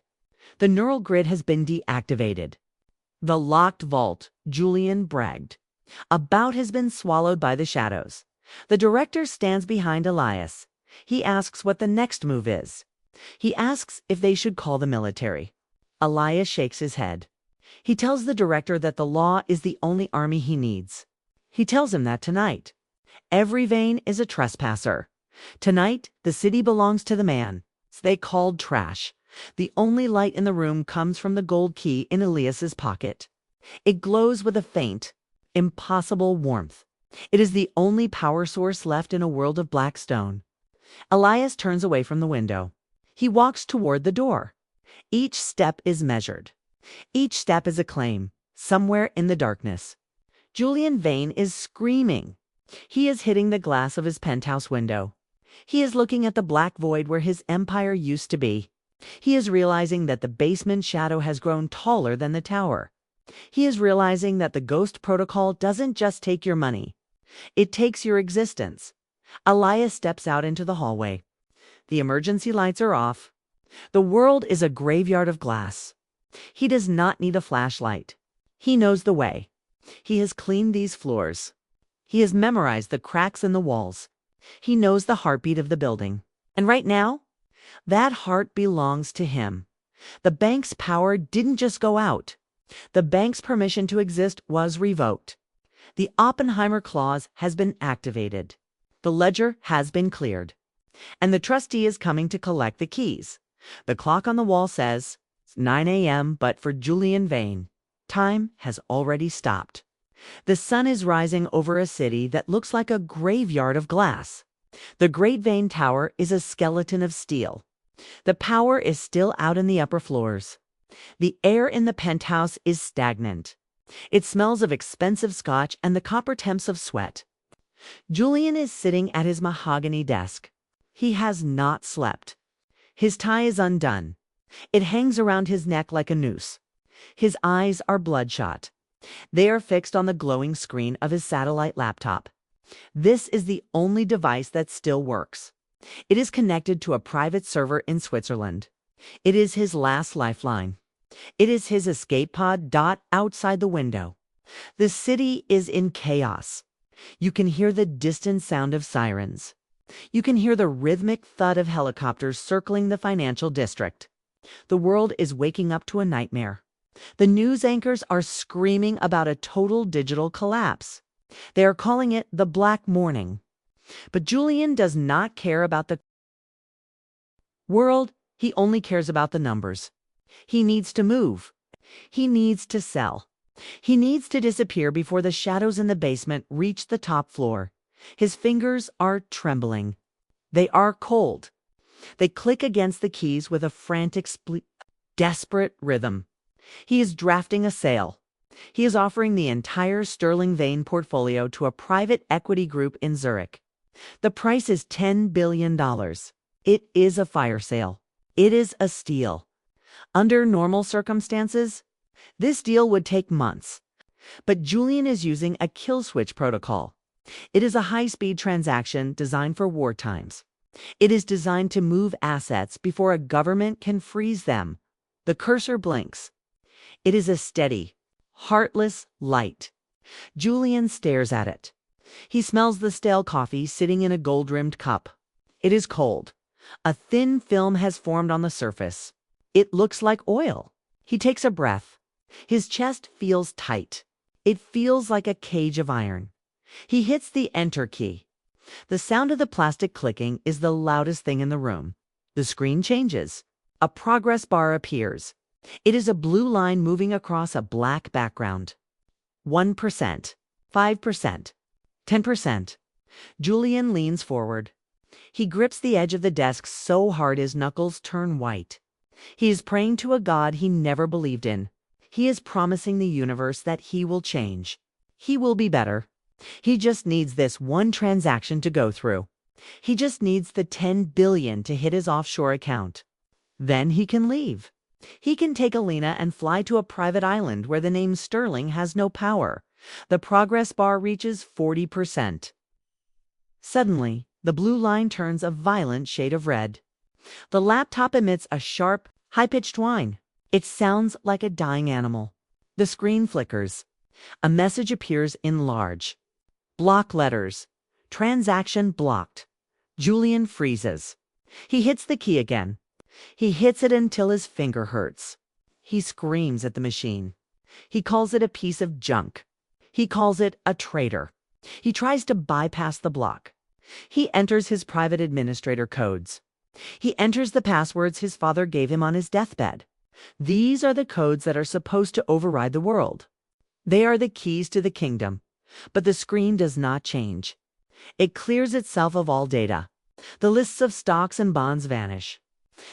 The neural grid has been deactivated. The locked vault, Julian bragged about, has been swallowed by the shadows. The director stands behind Elias. He asks what the next move is. He asks if they should call the military. Elias shakes his head. He tells the director that the law is the only army he needs. He tells him that tonight, every Vane is a trespasser. Tonight, the city belongs to the man they called trash. The only light in the room comes from the gold key in Elias's pocket. It glows with a faint, impossible warmth. It is the only power source left in a world of black stone. Elias turns away from the window. He walks toward the door. Each step is measured. Each step is a claim, somewhere in the darkness. Julian Vane is screaming. He is hitting the glass of his penthouse window. He is looking at the black void where his empire used to be. He is realizing that the basement shadow has grown taller than the tower. He is realizing that the ghost protocol doesn't just take your money. It takes your existence. Elias steps out into the hallway. The emergency lights are off. The world is a graveyard of glass. He does not need a flashlight. He knows the way. He has cleaned these floors. He has memorized the cracks in the walls. He knows the heartbeat of the building. And right now, that heart belongs to him. The bank's power didn't just go out. The bank's permission to exist was revoked. The Oppenheimer Clause has been activated. The ledger has been cleared. And the trustee is coming to collect the keys. The clock on the wall says it's 9 a.m., but for Julian Vane, time has already stopped. The sun is rising over a city that looks like a graveyard of glass. The Great Vane Tower is a skeleton of steel. The power is still out in the upper floors. The air in the penthouse is stagnant. It smells of expensive scotch and the copper temps of sweat. Julian is sitting at his mahogany desk. He has not slept. His tie is undone. It hangs around his neck like a noose. His eyes are bloodshot. They are fixed on the glowing screen of his satellite laptop. This is the only device that still works. It is connected to a private server in Switzerland. It is his last lifeline. It is his escape pod dot outside the window. The city is in chaos. You can hear the distant sound of sirens. You can hear the rhythmic thud of helicopters circling the financial district. The world is waking up to a nightmare. The news anchors are screaming about a total digital collapse. They are calling it the Black Morning. But Julian does not care about the world. He only cares about the numbers. He needs to move. He needs to sell. He needs to disappear before the shadows in the basement reach the top floor. His fingers are trembling. They are cold. They click against the keys with a frantic, desperate rhythm. He is drafting a sale. He is offering the entire Sterling Vane portfolio to a private equity group in Zurich. The price is $10 billion. It is a fire sale. It is a steal. Under normal circumstances, this deal would take months. But Julian is using a kill switch protocol. It is a high-speed transaction designed for war times. It is designed to move assets before a government can freeze them. The cursor blinks. It is a steady, heartless light. Julian stares at it. He smells the stale coffee sitting in a gold-rimmed cup. It is cold. A thin film has formed on the surface. It looks like oil. He takes a breath. His chest feels tight. It feels like a cage of iron. He hits the enter key. The sound of the plastic clicking is the loudest thing in the room. The screen changes. A progress bar appears. It is a blue line moving across a black background. 1%, 5%, 10%. Julian leans forward. He grips the edge of the desk so hard his knuckles turn white. He is praying to a God he never believed in. He is promising the universe that he will change. He will be better. He just needs this one transaction to go through. He just needs the $10 billion to hit his offshore account. Then he can leave. He can take Alina and fly to a private island where the name Sterling has no power. The progress bar reaches 40%. Suddenly, the blue line turns a violent shade of red. The laptop emits a sharp, high-pitched whine. It sounds like a dying animal. The screen flickers. A message appears in large block letters. Transaction blocked. Julian freezes. He hits the key again. He hits it until his finger hurts. He screams at the machine. He calls it a piece of junk. He calls it a traitor. He tries to bypass the block. He enters his private administrator codes. He enters the passwords his father gave him on his deathbed. These are the codes that are supposed to override the world. They are the keys to the kingdom. But the screen does not change. It clears itself of all data. The lists of stocks and bonds vanish.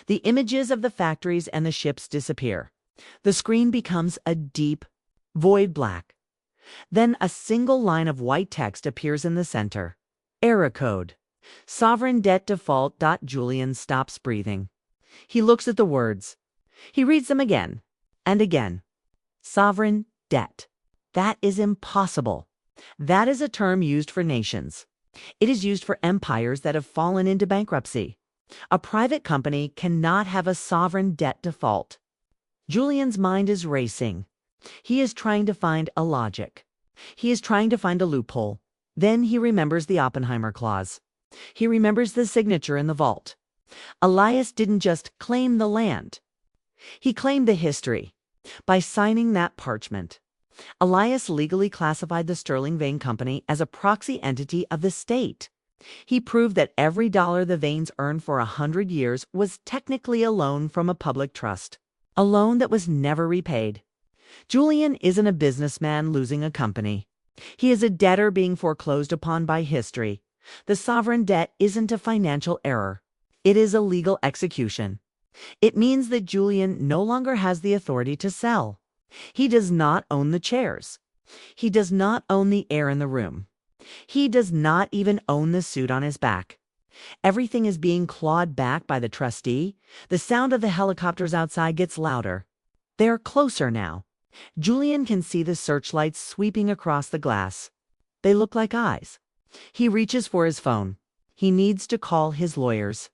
The images of the factories and the ships disappear. The screen becomes a deep, void black. Then a single line of white text appears in the center. Error code. Sovereign debt default. Julian stops breathing. He looks at the words. He reads them again and again. Sovereign debt. That is impossible. That is a term used for nations. It is used for empires that have fallen into bankruptcy. A private company cannot have a sovereign debt default. Julian's mind is racing. He is trying to find a logic. He is trying to find a loophole. Then he remembers the Oppenheimer Clause. He remembers the signature in the vault. Elias didn't just claim the land. He claimed the history. By signing that parchment, Elias legally classified the Sterling Vane Company as a proxy entity of the state. He proved that every dollar the Vanes earned for 100 years was technically a loan from a public trust, a loan that was never repaid. Julian isn't a businessman losing a company. He is a debtor being foreclosed upon by history. The sovereign debt isn't a financial error. It is a legal execution. It means that Julian no longer has the authority to sell. He does not own the chairs. He does not own the air in the room. He does not even own the suit on his back. Everything is being clawed back by the trustee. The sound of the helicopters outside gets louder. They are closer now. Julian can see the searchlights sweeping across the glass. They look like eyes. He reaches for his phone. He needs to call his lawyers.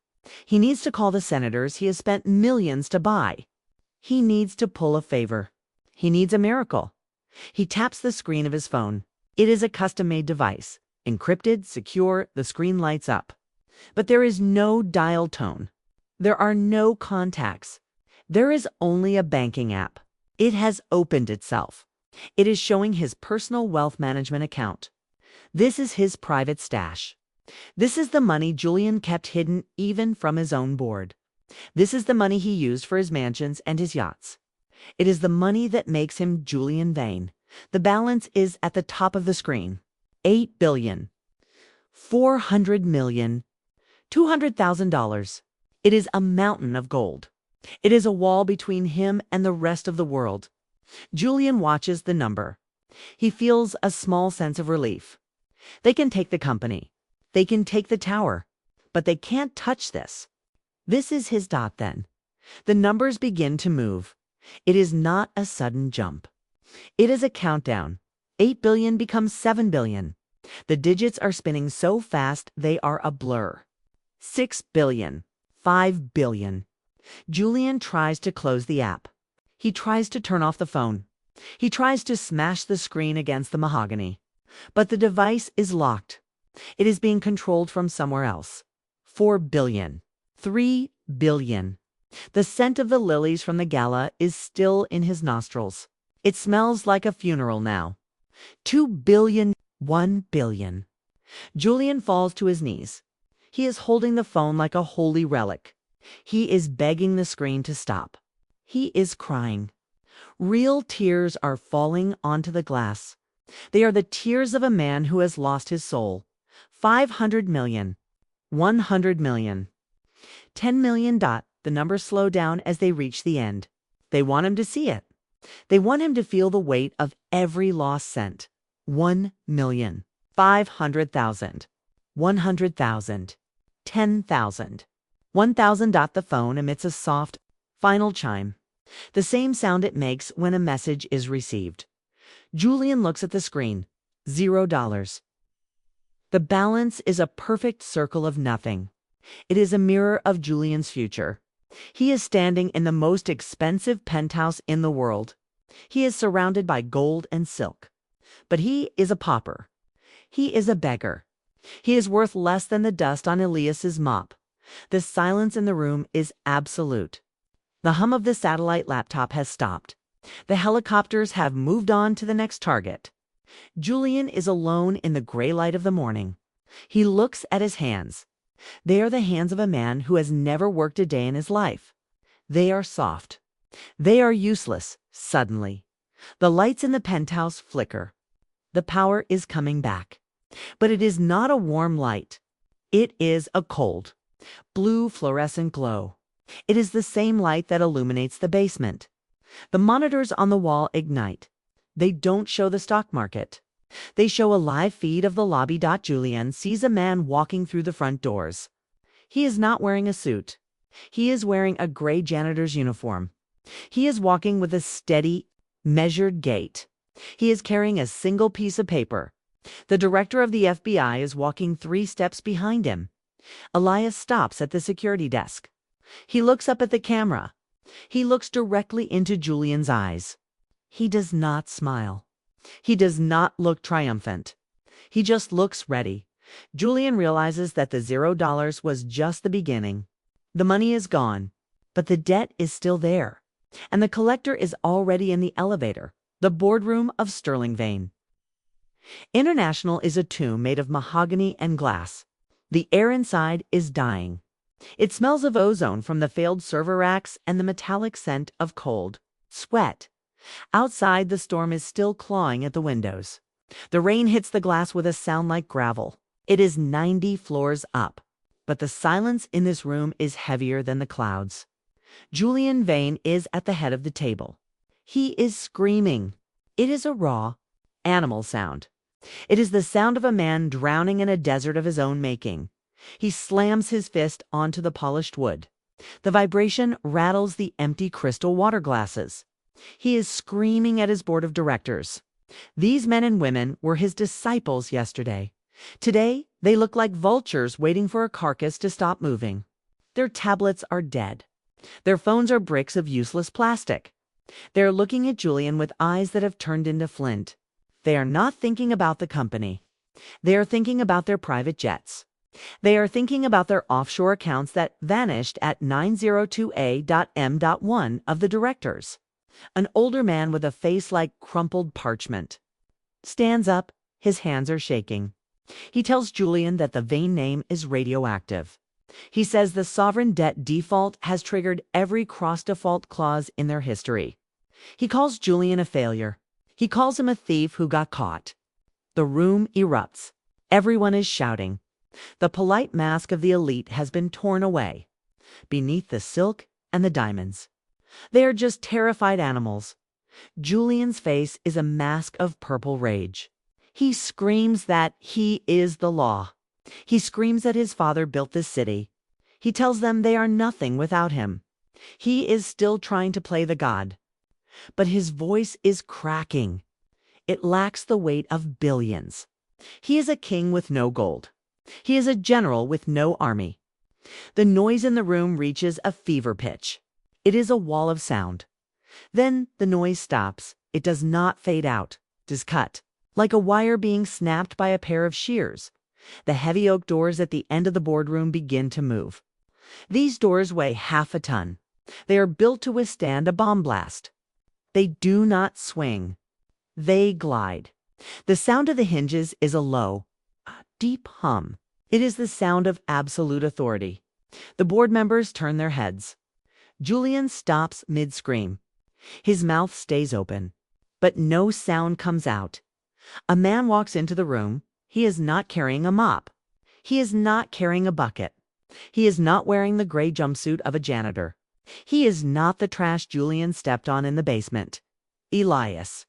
He needs to call the senators he has spent millions to buy. He needs to pull a favor. He needs a miracle. He taps the screen of his phone. It is a custom-made device. Encrypted, secure, the screen lights up. But there is no dial tone. There are no contacts. There is only a banking app. It has opened itself. It is showing his personal wealth management account. This is his private stash. This is the money Julian kept hidden even from his own board. This is the money he used for his mansions and his yachts. It is the money that makes him Julian Vane. The balance is at the top of the screen. 8 billion. 400 million. $200,000. It is a mountain of gold. It is a wall between him and the rest of the world. Julian watches the number. He feels a small sense of relief. They can take the company. They can take the tower. But they can't touch this. This is his dot then. The numbers begin to move. It is not a sudden jump. It is a countdown. 8 billion becomes 7 billion. The digits are spinning so fast they are a blur. 6 billion. 5 billion. Julian tries to close the app. He tries to turn off the phone. He tries to smash the screen against the mahogany. But the device is locked. It is being controlled from somewhere else. 4 billion. 3 billion. The scent of the lilies from the gala is still in his nostrils. It smells like a funeral now. 2 billion. 1 billion. Julian falls to his knees. He is holding the phone like a holy relic. He is begging the screen to stop. He is crying. Real tears are falling onto the glass. They are the tears of a man who has lost his soul. 500 million. 100 million. 10 million. The numbers slow down as they reach the end. They want him to see it. They want him to feel the weight of every lost cent. 1 million. 500,000. 100,000. 10,000. 1,000. The phone emits a soft, final chime. The same sound it makes when a message is received. Julian looks at the screen. $0. The balance is a perfect circle of nothing. It is a mirror of Julian's future. He is standing in the most expensive penthouse in the world. He is surrounded by gold and silk. But he is a pauper. He is a beggar. He is worth less than the dust on Elias's mop. The silence in the room is absolute. The hum of the satellite laptop has stopped. The helicopters have moved on to the next target. Julian is alone in the gray light of the morning. He looks at his hands. They are the hands of a man who has never worked a day in his life. They are soft. They are useless, suddenly. The lights in the penthouse flicker. The power is coming back. But it is not a warm light. It is a cold, blue fluorescent glow. It is the same light that illuminates the basement. The monitors on the wall ignite. They don't show the stock market. They show a live feed of the lobby. Julian sees a man walking through the front doors. He is not wearing a suit. He is wearing a gray janitor's uniform. He is walking with a steady, measured gait. He is carrying a single piece of paper. The director of the FBI is walking 3 steps behind him. Elias stops at the security desk. He looks up at the camera. He looks directly into Julian's eyes. He does not smile. He does not look triumphant. He just looks ready. Julian realizes that the $0 was just the beginning. The money is gone, but the debt is still there. And the collector is already in the elevator, the boardroom of Sterling Vane. International is a tomb made of mahogany and glass. The air inside is dying. It smells of ozone from the failed server racks and the metallic scent of cold sweat. Outside, the storm is still clawing at the windows. The rain hits the glass with a sound like gravel. It is 90 floors up. But the silence in this room is heavier than the clouds. Julian Vane is at the head of the table. He is screaming. It is a raw, animal sound. It is the sound of a man drowning in a desert of his own making. He slams his fist onto the polished wood. The vibration rattles the empty crystal water glasses. He is screaming at his board of directors. These men and women were his disciples yesterday. Today, they look like vultures waiting for a carcass to stop moving. Their tablets are dead. Their phones are bricks of useless plastic. They are looking at Julian with eyes that have turned into flint. They are not thinking about the company. They are thinking about their private jets. They are thinking about their offshore accounts that vanished at 902A.M.1 of the directors. An older man with a face like crumpled parchment stands up. His hands are shaking. He tells Julian that the Vane name is radioactive. He says the sovereign debt default has triggered every cross-default clause in their history. He calls Julian a failure. He calls him a thief who got caught. The room erupts. Everyone is shouting. The polite mask of the elite has been torn away. Beneath the silk and the diamonds, they are just terrified animals. Julian's face is a mask of purple rage. He screams that he is the law. He screams that his father built this city. He tells them they are nothing without him. He is still trying to play the god. But his voice is cracking. It lacks the weight of billions. He is a king with no gold. He is a general with no army. The noise in the room reaches a fever pitch. It is a wall of sound. Then the noise stops. It does not fade out. It is cut, like a wire being snapped by a pair of shears. The heavy oak doors at the end of the boardroom begin to move. These doors weigh half a ton. They are built to withstand a bomb blast. They do not swing. They glide. The sound of the hinges is a low, deep hum. It is the sound of absolute authority. The board members turn their heads. Julian stops mid-scream. His mouth stays open, but no sound comes out. A man walks into the room. He is not carrying a mop. He is not carrying a bucket. He is not wearing the gray jumpsuit of a janitor. He is not the trash Julian stepped on in the basement. Elias.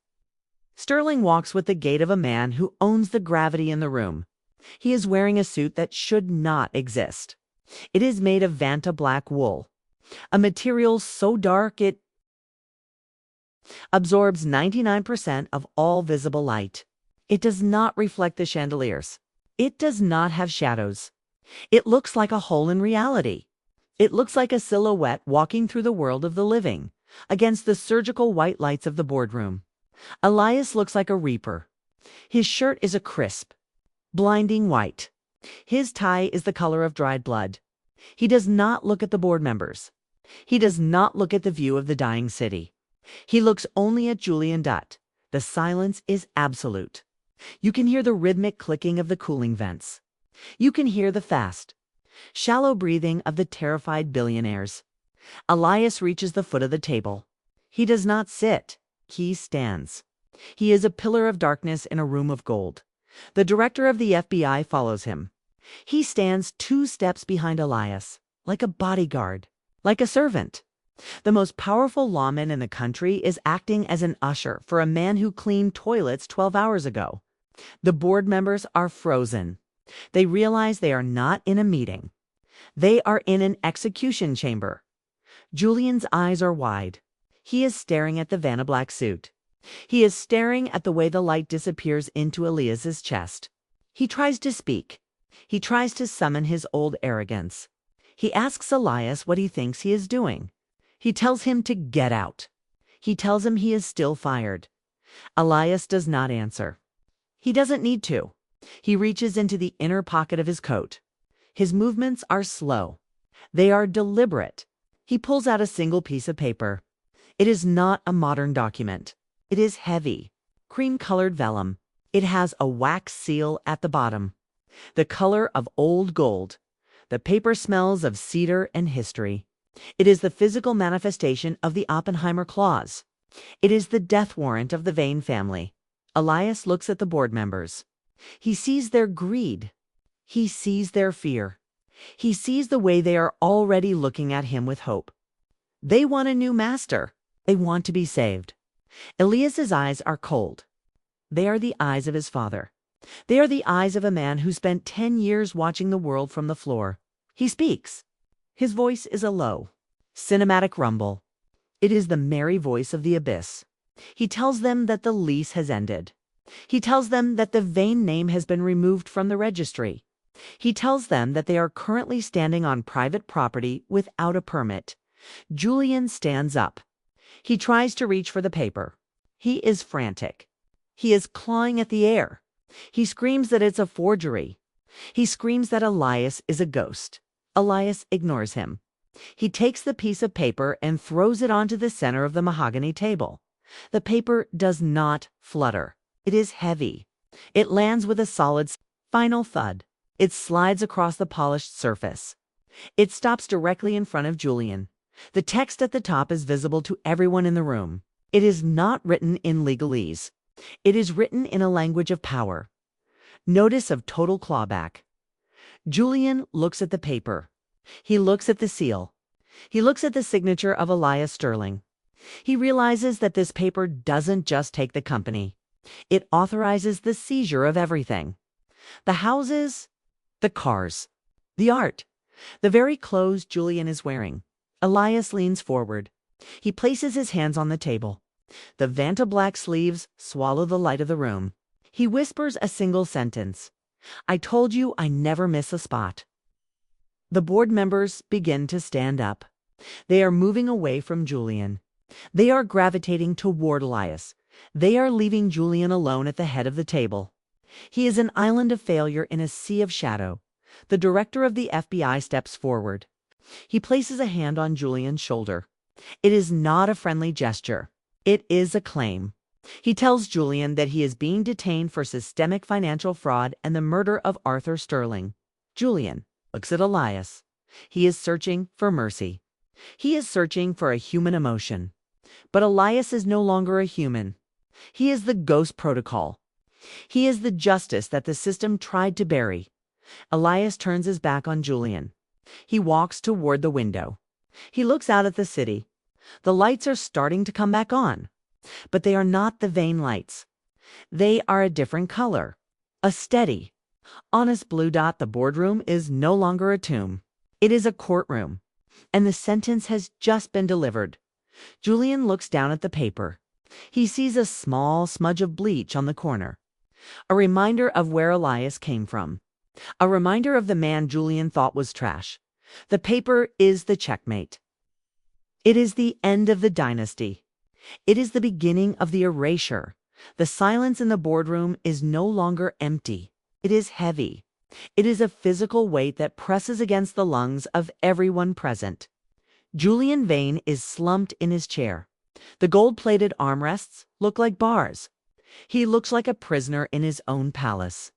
Sterling walks with the gait of a man who owns the gravity in the room. He is wearing a suit that should not exist. It is made of Vantablack wool, a material so dark it absorbs 99% of all visible light. It does not reflect the chandeliers. It does not have shadows. It looks like a hole in reality. It looks like a silhouette walking through the world of the living, against the surgical white lights of the boardroom. Elias looks like a reaper. His shirt is a crisp, blinding white. His tie is the color of dried blood. He does not look at the board members. He does not look at the view of the dying city. He looks only at Julian Dutt. The silence is absolute. You can hear the rhythmic clicking of the cooling vents. You can hear the fast, shallow breathing of the terrified billionaires. Elias reaches the foot of the table. He does not sit. He stands. He is a pillar of darkness in a room of gold. The director of the FBI follows him. He stands 2 steps behind Elias, like a bodyguard, like a servant. The most powerful lawman in the country is acting as an usher for a man who cleaned toilets 12 hours ago. The board members are frozen. They realize they are not in a meeting. They are in an execution chamber. Julian's eyes are wide. He is staring at the Vantablack suit. He is staring at the way the light disappears into Elias's chest. He tries to speak. He tries to summon his old arrogance. He asks Elias what he thinks he is doing. He tells him to get out. He tells him he is still fired. Elias does not answer. He doesn't need to. He reaches into the inner pocket of his coat. His movements are slow. They are deliberate. He pulls out a single piece of paper. It is not a modern document. It is heavy, cream-colored vellum. It has a wax seal at the bottom, the color of old gold. The paper smells of cedar and history. It is the physical manifestation of the Oppenheimer Clause. It is the death warrant of the Vane family. Elias looks at the board members. He sees their greed. He sees their fear. He sees the way they are already looking at him with hope. They want a new master. They want to be saved. Elias's eyes are cold. They are the eyes of his father. They are the eyes of a man who spent 10 years watching the world from the floor. He speaks. His voice is a low, cinematic rumble. It is the merry voice of the abyss. He tells them that the lease has ended. He tells them that the Vane name has been removed from the registry. He tells them that they are currently standing on private property without a permit. Julian stands up. He tries to reach for the paper. He is frantic. He is clawing at the air. He screams that it's a forgery. He screams that Elias is a ghost. Elias ignores him. He takes the piece of paper and throws it onto the center of the mahogany table. The paper does not flutter. It is heavy. It lands with a solid, final thud. It slides across the polished surface. It stops directly in front of Julian. The text at the top is visible to everyone in the room. It is not written in legalese. It is written in a language of power. Notice of total clawback. Julian looks at the paper. He looks at the seal. He looks at the signature of Elias Sterling. He realizes that this paper doesn't just take the company. It authorizes the seizure of everything. The houses, the cars, the art, the very clothes Julian is wearing. Elias leans forward. He places his hands on the table. The Vantablack sleeves swallow the light of the room. He whispers a single sentence. I told you I never miss a spot. The board members begin to stand up. They are moving away from Julian. They are gravitating toward Elias. They are leaving Julian alone at the head of the table. He is an island of failure in a sea of shadow. The director of the FBI steps forward. He places a hand on Julian's shoulder. It is not a friendly gesture. It is a claim. He tells Julian that he is being detained for systemic financial fraud and the murder of Arthur Sterling. Julian looks at Elias. He is searching for mercy. He is searching for a human emotion. But Elias is no longer a human. He is the ghost protocol. He is the justice that the system tried to bury. Elias turns his back on Julian. He walks toward the window. He looks out at the city. The lights are starting to come back on. But they are not the Vane lights. They are a different color. A steady, honest blue dot. The boardroom is no longer a tomb. It is a courtroom. And the sentence has just been delivered. Julian looks down at the paper. He sees a small smudge of bleach on the corner. A reminder of where Elias came from. A reminder of the man Julian thought was trash. The paper is the checkmate. It is the end of the dynasty. It is the beginning of the erasure. The silence in the boardroom is no longer empty. It is heavy. It is a physical weight that presses against the lungs of everyone present. Julian Vane is slumped in his chair. The gold-plated armrests look like bars. He looks like a prisoner in his own palace.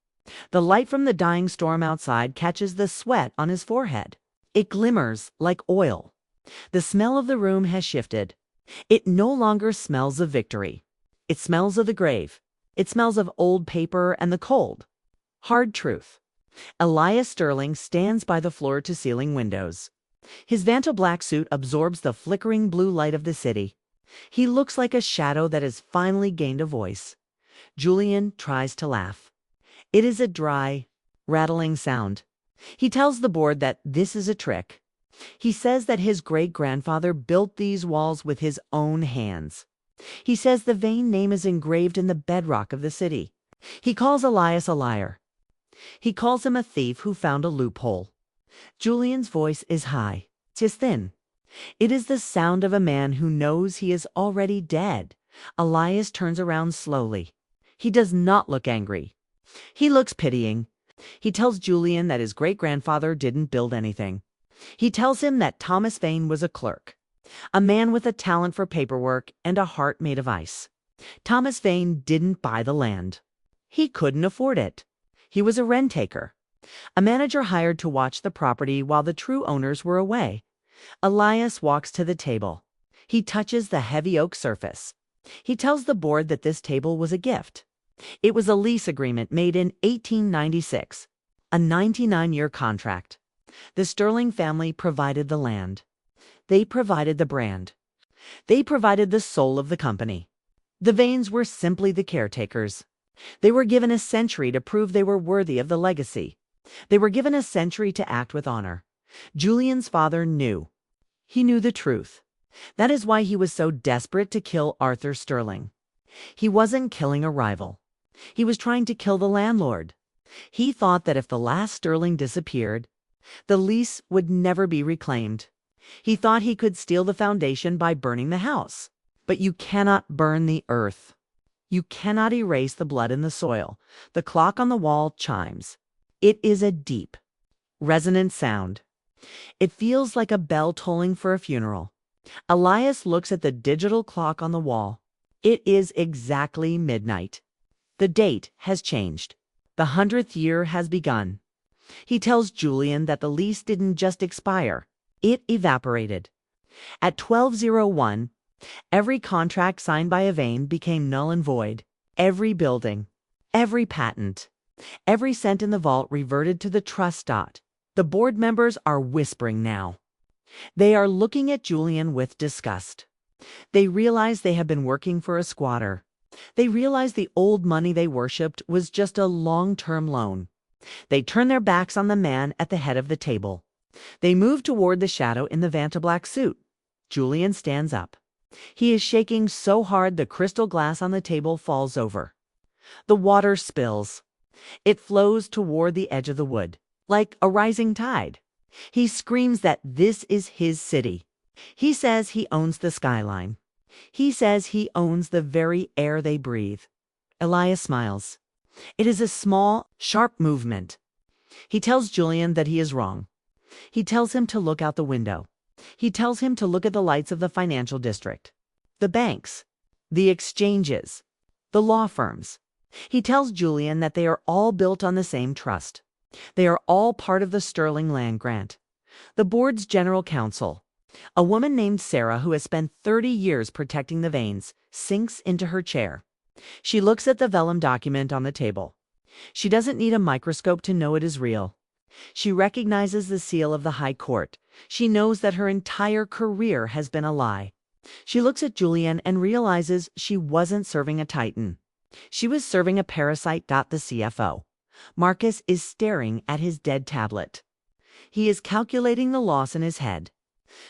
The light from the dying storm outside catches the sweat on his forehead. It glimmers like oil. The smell of the room has shifted. It no longer smells of victory. It smells of the grave. It smells of old paper and the cold. Hard truth. Elias Sterling stands by the floor-to-ceiling windows. His Vantablack suit absorbs the flickering blue light of the city. He looks like a shadow that has finally gained a voice. Julian tries to laugh. It is a dry, rattling sound. He tells the board that this is a trick. He says that his great-grandfather built these walls with his own hands. He says the Vane name is engraved in the bedrock of the city. He calls Elias a liar. He calls him a thief who found a loophole. Julian's voice is high. It is thin. It is the sound of a man who knows he is already dead. Elias turns around slowly. He does not look angry. He looks pitying. He tells Julian that his great-grandfather didn't build anything. He tells him that Thomas Vane was a clerk, a man with a talent for paperwork and a heart made of ice. Thomas Vane didn't buy the land. He couldn't afford it. He was a rent-taker, a manager hired to watch the property while the true owners were away. Elias walks to the table. He touches the heavy oak surface. He tells the board that this table was a gift. It was a lease agreement made in 1896, a 99-year contract. The Sterling family provided the land. They provided the brand. They provided the soul of the company. The Vanes were simply the caretakers. They were given a century to prove they were worthy of the legacy. They were given a century to act with honor. Julian's father knew. He knew the truth. That is why he was so desperate to kill Arthur Sterling. He wasn't killing a rival. He was trying to kill the landlord. He thought that if the last Sterling disappeared, the lease would never be reclaimed. He thought he could steal the foundation by burning the house. But you cannot burn the earth. You cannot erase the blood in the soil. The clock on the wall chimes. It is a deep, resonant sound. It feels like a bell tolling for a funeral. Elias looks at the digital clock on the wall. It is exactly midnight. The date has changed. The 100th year has begun. He tells Julian that the lease didn't just expire. It evaporated. At 12:01, every contract signed by Vane became null and void. Every building, every patent, every cent in the vault reverted to the trust dot. The board members are whispering now. They are looking at Julian with disgust. They realize they have been working for a squatter. They realize the old money they worshipped was just a long-term loan. They turn their backs on the man at the head of the table. They move toward the shadow in the Vantablack suit. Julian stands up. He is shaking so hard the crystal glass on the table falls over. The water spills. It flows toward the edge of the wood, like a rising tide. He screams that this is his city. He says he owns the skyline. He says he owns the very air they breathe. Elias smiles. It is a small, sharp movement. He tells Julian that he is wrong. He tells him to look out the window. He tells him to look at the lights of the financial district, the banks, the exchanges, the law firms. He tells Julian that they are all built on the same trust. They are all part of the Sterling land grant. The board's general counsel, a woman named Sarah who has spent 30 years protecting the Vanes, sinks into her chair. She looks at the vellum document on the table. She doesn't need a microscope to know it is real. She recognizes the seal of the High Court. She knows that her entire career has been a lie. She looks at Julian and realizes she wasn't serving a titan. She was serving a parasite. The CFO, Marcus, is staring at his dead tablet. He is calculating the loss in his head.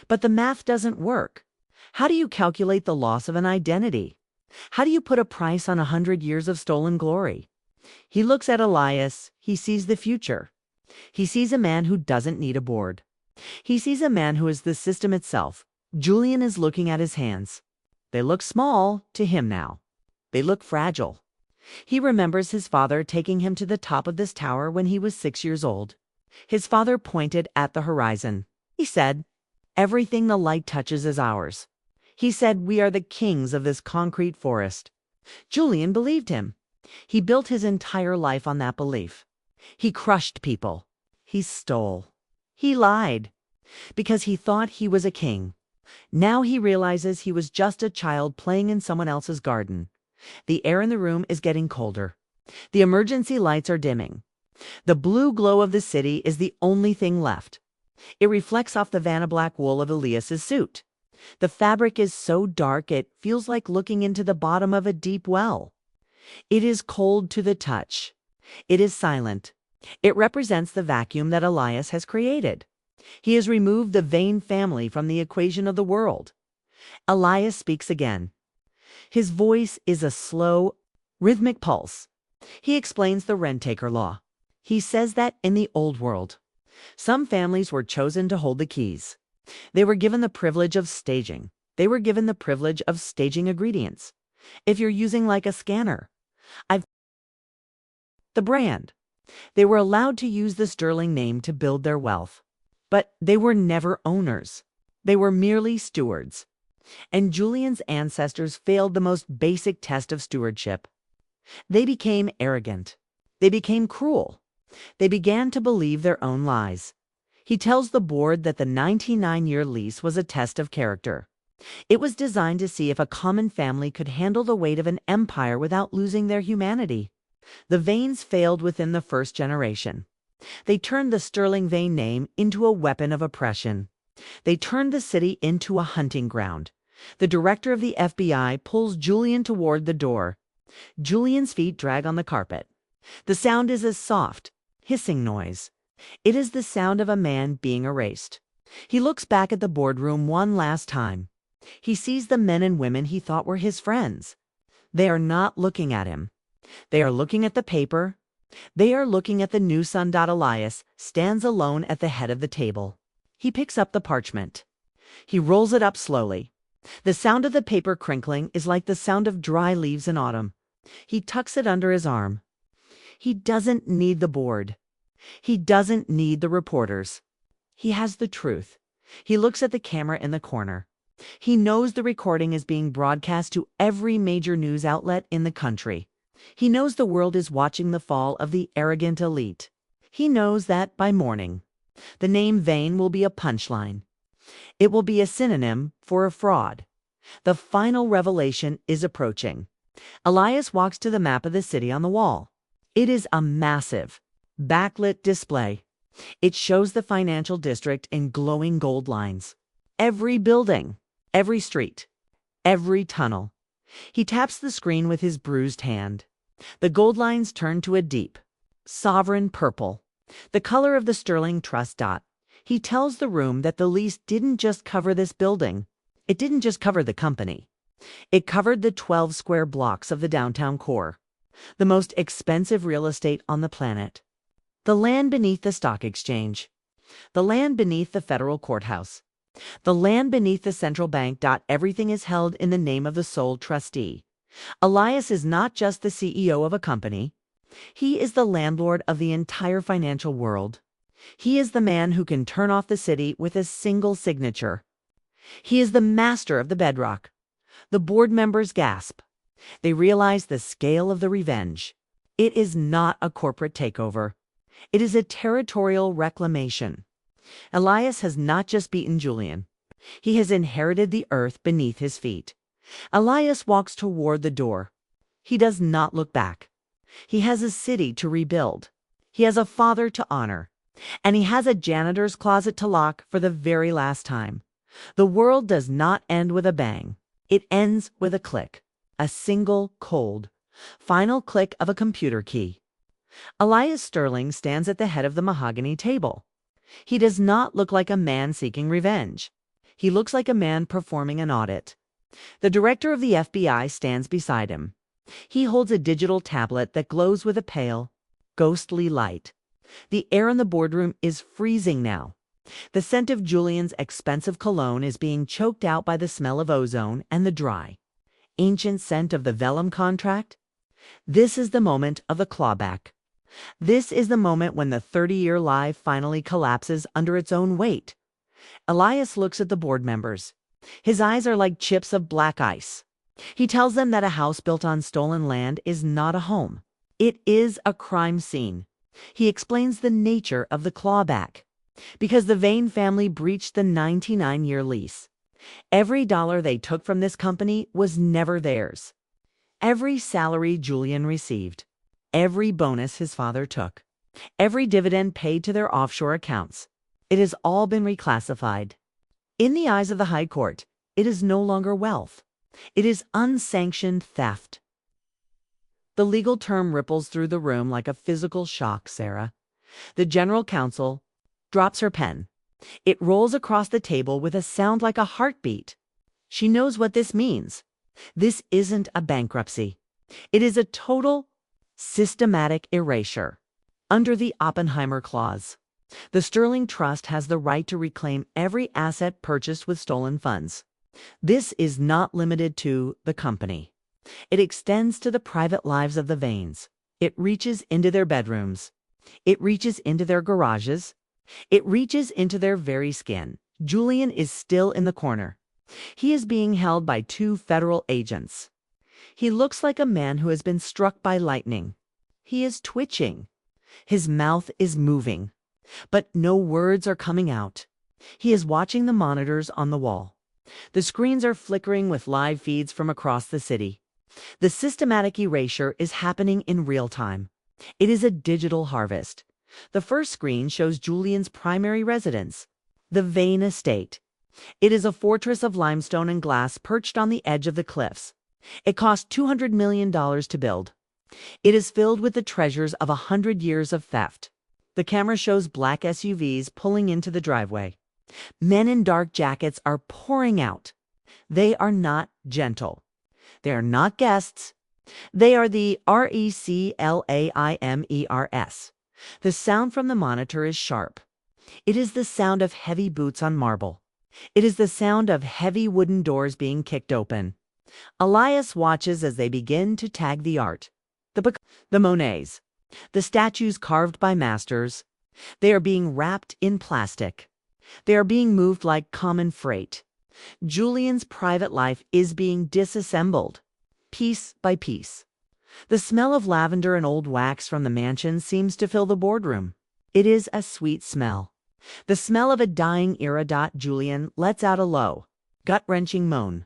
But the math doesn't work. How do you calculate the loss of an identity? How do you put a price on 100 years of stolen glory? He looks at Elias. He sees the future. He sees a man who doesn't need a board. He sees a man who is the system itself. Julian is looking at his hands. They look small to him now. They look fragile. He remembers his father taking him to the top of this tower when he was 6 years old. His father pointed at the horizon. He said, "Everything the light touches is ours." He said, "We are the kings of this concrete forest." Julian believed him. He built his entire life on that belief. He crushed people. He stole. He lied. Because he thought he was a king. Now he realizes he was just a child playing in someone else's garden. The air in the room is getting colder. The emergency lights are dimming. The blue glow of the city is the only thing left. It reflects off the Vantablack wool of Elias's suit. The fabric is so dark it feels like looking into the bottom of a deep well. It is cold to the touch. It is silent. It represents the vacuum that Elias has created. He has removed the Vane family from the equation of the world. Elias speaks again. His voice is a slow, rhythmic pulse. He explains the rent-taker law. He says that in the old world, some families were chosen to hold the keys. They were given the privilege of staging. They were given the privilege of staging ingredients. If you're using like a scanner, the brand. They were allowed to use the Sterling name to build their wealth. But they were never owners. They were merely stewards. And Julian's ancestors failed the most basic test of stewardship. They became arrogant. They became cruel. They began to believe their own lies. He tells the board that the 99-year lease was a test of character. It was designed to see if a common family could handle the weight of an empire without losing their humanity. The Vanes failed within the first generation. They turned the Sterling Vane name into a weapon of oppression. They turned the city into a hunting ground. The director of the FBI pulls Julian toward the door. Julian's feet drag on the carpet. The sound is a soft, hissing noise. It is the sound of a man being erased. He looks back at the boardroom one last time. He sees the men and women he thought were his friends. They are not looking at him. They are looking at the paper. They are looking at the new son. Elias stands alone at the head of the table. He picks up the parchment. He rolls it up slowly. The sound of the paper crinkling is like the sound of dry leaves in autumn. He tucks it under his arm. He doesn't need the board. He doesn't need the reporters. He has the truth. He looks at the camera in the corner. He knows the recording is being broadcast to every major news outlet in the country. He knows the world is watching the fall of the arrogant elite. He knows that by morning, the name Vane will be a punchline. It will be a synonym for a fraud. The final revelation is approaching. Elias walks to the map of the city on the wall. It is a massive, backlit display. It shows the financial district in glowing gold lines. Every building, every street, every tunnel. He taps the screen with his bruised hand. The gold lines turn to a deep, sovereign purple, the color of the Sterling Trust dot. He tells the room that the lease didn't just cover this building. It didn't just cover the company. It covered the 12 square blocks of the downtown core, the most expensive real estate on the planet. The land beneath the stock exchange, the land beneath the federal courthouse, the land beneath the central bank. Everything is held in the name of the sole trustee. Elias is not just the CEO of a company. He is the landlord of the entire financial world. He is the man who can turn off the city with a single signature. He is the master of the bedrock. The board members gasp. They realize the scale of the revenge. It is not a corporate takeover. It is a territorial reclamation. Elias has not just beaten Julian. He has inherited the earth beneath his feet. Elias walks toward the door. He does not look back. He has a city to rebuild. He has a father to honor. And he has a janitor's closet to lock for the very last time. The world does not end with a bang. It ends with a click. A single, cold, final click of a computer key. Elias Sterling stands at the head of the mahogany table. He does not look like a man seeking revenge. He looks like a man performing an audit. The director of the FBI stands beside him. He holds a digital tablet that glows with a pale, ghostly light. The air in the boardroom is freezing now. The scent of Julian's expensive cologne is being choked out by the smell of ozone and the dry, ancient scent of the vellum contract. This is the moment of the clawback. This is the moment when the 30-year lie finally collapses under its own weight. Elias looks at the board members. His eyes are like chips of black ice. He tells them that a house built on stolen land is not a home. It is a crime scene. He explains the nature of the clawback. Because the Vane family breached the 99-year lease. Every dollar they took from this company was never theirs. Every salary Julian received, every bonus his father took, every dividend paid to their offshore accounts, it has all been reclassified. In the eyes of the High Court, it is no longer wealth. It is unsanctioned theft. The legal term ripples through the room like a physical shock, Sarah. The general counsel drops her pen. It rolls across the table with a sound like a heartbeat. She knows what this means. This isn't a bankruptcy. It is a total, systematic erasure. Under the Oppenheimer Clause, the Sterling Trust has the right to reclaim every asset purchased with stolen funds. This is not limited to the company. It extends to the private lives of the Vanes. It reaches into their bedrooms. It reaches into their garages. It reaches into their very skin. Julian is still in the corner. He is being held by 2 federal agents. He looks like a man who has been struck by lightning. He is twitching. His mouth is moving, but no words are coming out. He is watching the monitors on the wall. The screens are flickering with live feeds from across the city. The systematic erasure is happening in real time. It is a digital harvest. The first screen shows Julian's primary residence, the Vane estate. It is a fortress of limestone and glass perched on the edge of the cliffs. It cost $200 million to build. It is filled with the treasures of 100 years of theft. The camera shows black SUVs pulling into the driveway. Men in dark jackets are pouring out. They are not gentle. They are not guests. They are the Reclaimers. The sound from the monitor is sharp. It is the sound of heavy boots on marble. It is the sound of heavy wooden doors being kicked open. Elias watches as they begin to tag the art. The Monets. The statues carved by masters. They are being wrapped in plastic. They are being moved like common freight. Julian's private life is being disassembled, piece by piece. The smell of lavender and old wax from the mansion seems to fill the boardroom. It is a sweet smell. The smell of a dying era. Julian lets out a low, gut-wrenching moan.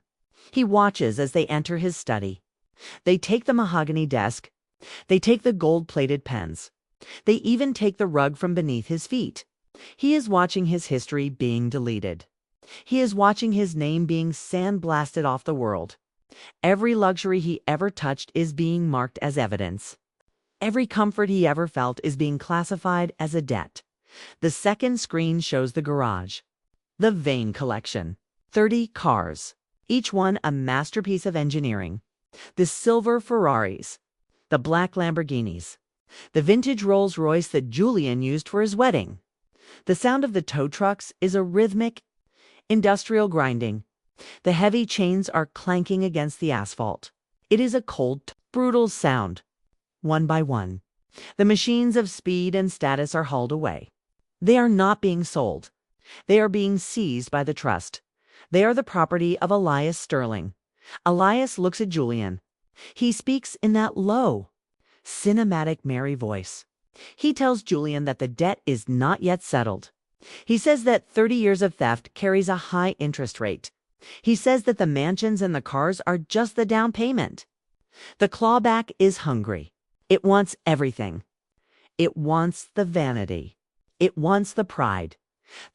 He watches as they enter his study. They take the mahogany desk. They take the gold-plated pens. They even take the rug from beneath his feet. He is watching his history being deleted. He is watching his name being sandblasted off the world. Every luxury he ever touched is being marked as evidence. Every comfort he ever felt is being classified as a debt. The second screen shows the garage. The Vane collection. 30 cars. Each one a masterpiece of engineering. The silver Ferraris. The black Lamborghinis. The vintage Rolls-Royce that Julian used for his wedding. The sound of the tow trucks is a rhythmic, industrial grinding. The heavy chains are clanking against the asphalt. It is a cold, brutal sound. One by one, the machines of speed and status are hauled away. They are not being sold. They are being seized by the trust. They are the property of Elias Sterling. Elias looks at Julian. He speaks in that low, cinematic merry voice. He tells Julian that the debt is not yet settled. He says that 30 years of theft carries a high interest rate. He says that the mansions and the cars are just the down payment. The clawback is hungry. It wants everything. It wants the vanity. It wants the pride.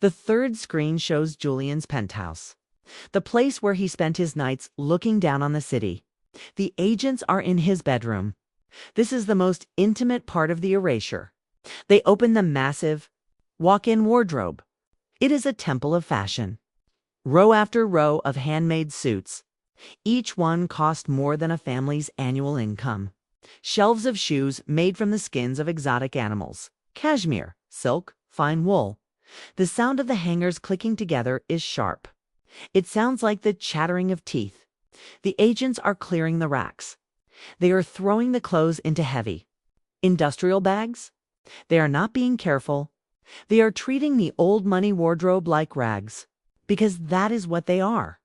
The third screen shows Julian's penthouse, the place where he spent his nights looking down on the city. The agents are in his bedroom. This is the most intimate part of the erasure. They open the massive walk-in wardrobe. It is a temple of fashion. Row after row of handmade suits. Each one cost more than a family's annual income. Shelves of shoes made from the skins of exotic animals. Cashmere, silk, fine wool. The sound of the hangers clicking together is sharp. It sounds like the chattering of teeth. The agents are clearing the racks. They are throwing the clothes into heavy industrial bags. They are not being careful. They are treating the old money wardrobe like rags, because that is what they are.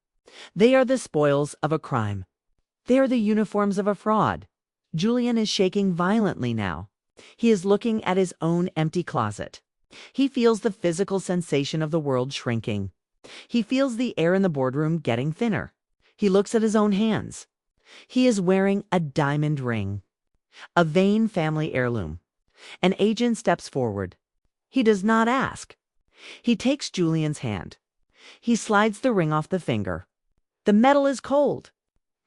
They are the spoils of a crime. They are the uniforms of a fraud. Julian is shaking violently now. He is looking at his own empty closet. He feels the physical sensation of the world shrinking. He feels the air in the boardroom getting thinner. He looks at his own hands. He is wearing a diamond ring, a Vane family heirloom. An agent steps forward. He does not ask. He takes Julian's hand. He slides the ring off the finger. The metal is cold.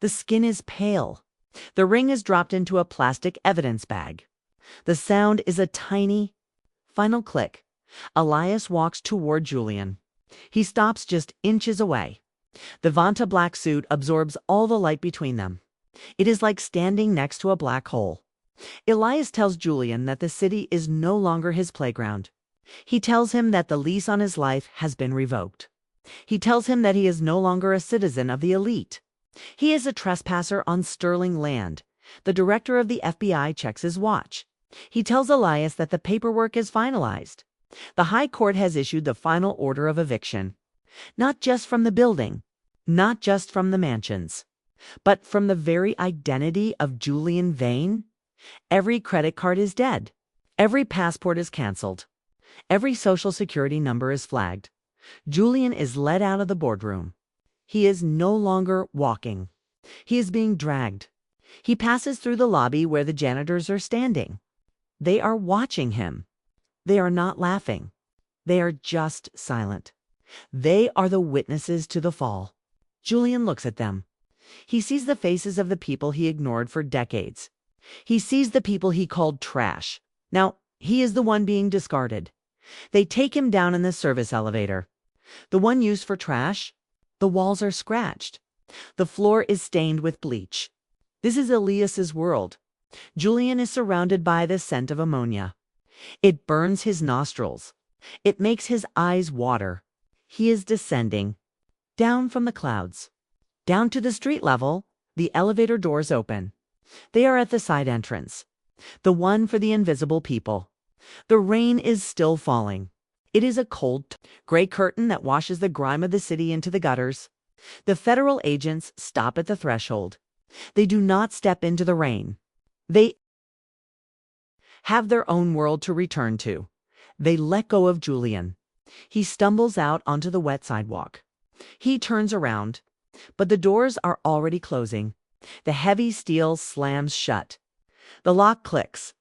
The skin is pale. The ring is dropped into a plastic evidence bag. The sound is a tiny, final click. Elias walks toward Julian. He stops just inches away. The Vantablack suit absorbs all the light between them. It is like standing next to a black hole. Elias tells Julian that the city is no longer his playground. He tells him that the lease on his life has been revoked. He tells him that he is no longer a citizen of the elite. He is a trespasser on Sterling land. The director of the FBI checks his watch. He tells Elias that the paperwork is finalized. The High Court has issued the final order of eviction. Not just from the building, not just from the mansions, but from the very identity of Julian Vane. Every credit card is dead. Every passport is canceled. Every social security number is flagged. Julian is led out of the boardroom. He is no longer walking. He is being dragged. He passes through the lobby where the janitors are standing. They are watching him. They are not laughing. They are just silent. They are the witnesses to the fall. Julian looks at them. He sees the faces of the people he ignored for decades. He sees the people he called trash. Now, he is the one being discarded. They take him down in the service elevator. The one used for trash? The walls are scratched. The floor is stained with bleach. This is Elias's world. Julian is surrounded by the scent of ammonia. It burns his nostrils. It makes his eyes water. He is descending. Down from the clouds. Down to the street level, the elevator doors open. They are at the side entrance. The one for the invisible people. The rain is still falling. It is a cold, gray curtain that washes the grime of the city into the gutters. The federal agents stop at the threshold. They do not step into the rain. They have their own world to return to. They let go of Julian. He stumbles out onto the wet sidewalk. He turns around, but the doors are already closing. The heavy steel slams shut. The lock clicks.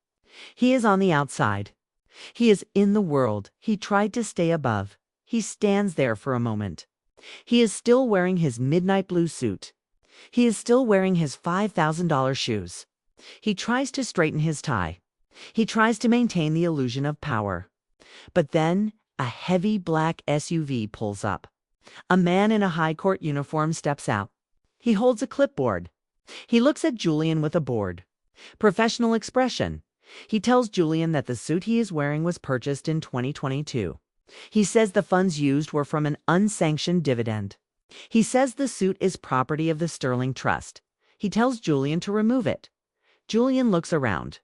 He is on the outside. He is in the world he tried to stay above. He stands there for a moment. He is still wearing his midnight blue suit. He is still wearing his $5,000 shoes. He tries to straighten his tie. He tries to maintain the illusion of power. But then a heavy black SUV pulls up. A man in a high court uniform steps out. He holds a clipboard. He looks at Julian with a bored, professional expression. He tells Julian that the suit he is wearing was purchased in 2022. He says the funds used were from an unsanctioned dividend. He says the suit is property of the Sterling Trust. He tells Julian to remove it. Julian looks around.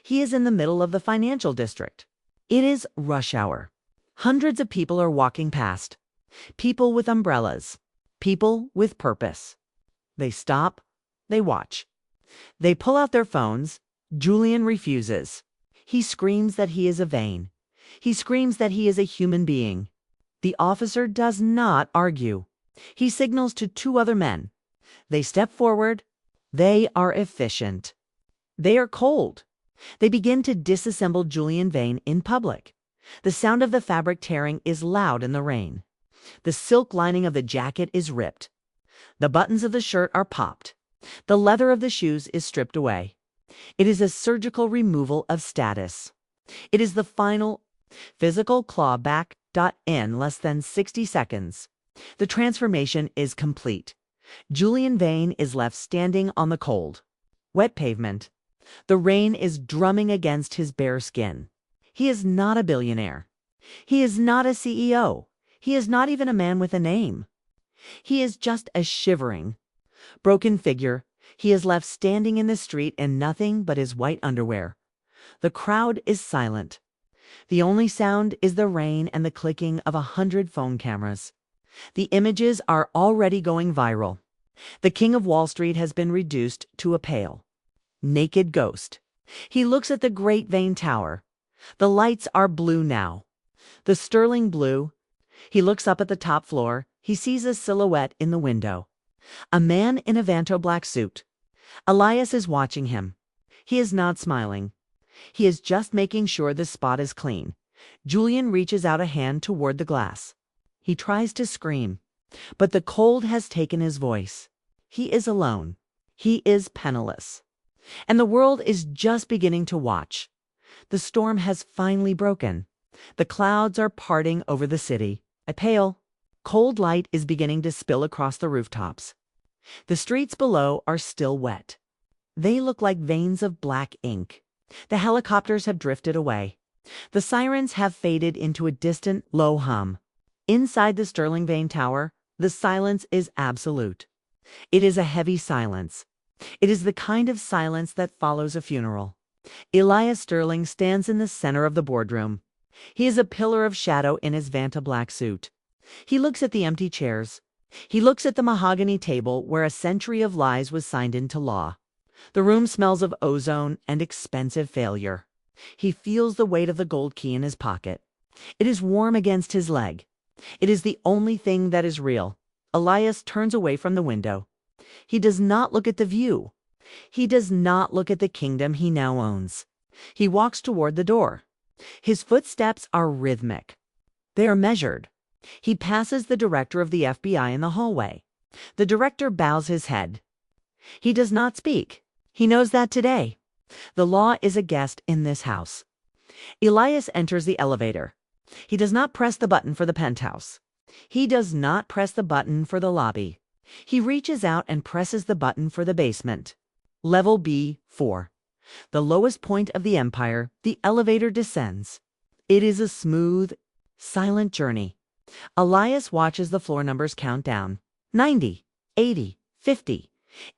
He is in the middle of the financial district. It is rush hour. Hundreds of people are walking past. People with umbrellas. People with purpose. They stop. They watch. They pull out their phones. Julian refuses. He screams that he is a Vane. He screams that he is a human being. The officer does not argue. He signals to two other men. They step forward. They are efficient. They are cold. They begin to disassemble Julian Vane in public. The sound of the fabric tearing is loud in the rain. The silk lining of the jacket is ripped. The buttons of the shirt are popped. The leather of the shoes is stripped away. It is a surgical removal of status. It is the final physical clawback in less than 60 seconds. The transformation is complete. Julian Vane is left standing on the cold, wet pavement. The rain is drumming against his bare skin. He is not a billionaire. He is not a CEO. He is not even a man with a name. He is just a shivering, broken figure. He is left standing in the street in nothing but his white underwear. The crowd is silent. The only sound is the rain and the clicking of 100 phone cameras. The images are already going viral. The King of Wall Street has been reduced to a pale, naked ghost. He looks at the Great Vane Tower. The lights are blue now. The sterling blue. He looks up at the top floor. He sees a silhouette in the window. A man in a Vantablack suit. Elias is watching him. He is not smiling. He is just making sure the spot is clean. Julian reaches out a hand toward the glass. He tries to scream, but the cold has taken his voice. He is alone. He is penniless. And the world is just beginning to watch. The storm has finally broken. The clouds are parting over the city. A pale, cold light is beginning to spill across the rooftops. The streets below are still wet. They look like veins of black ink. The helicopters have drifted away. The sirens have faded into a distant, low hum. Inside the Sterling Vane Tower, the silence is absolute. It is a heavy silence. It is the kind of silence that follows a funeral. Elias Sterling stands in the center of the boardroom. He is a pillar of shadow in his Vantablack suit. He looks at the empty chairs. He looks at the mahogany table where a century of lies was signed into law. The room smells of ozone and expensive failure. He feels the weight of the gold key in his pocket. It is warm against his leg. It is the only thing that is real. Elias turns away from the window. He does not look at the view. He does not look at the kingdom he now owns. He walks toward the door. His footsteps are rhythmic. They are measured. He passes the director of the FBI in the hallway. The director bows his head. He does not speak. He knows that today, the law is a guest in this house. Elias enters the elevator. He does not press the button for the penthouse. He does not press the button for the lobby. He reaches out and presses the button for the basement. Level B4. The lowest point of the empire, the elevator descends. It is a smooth, silent journey. Elias watches the floor numbers count down. 90, 80, 50.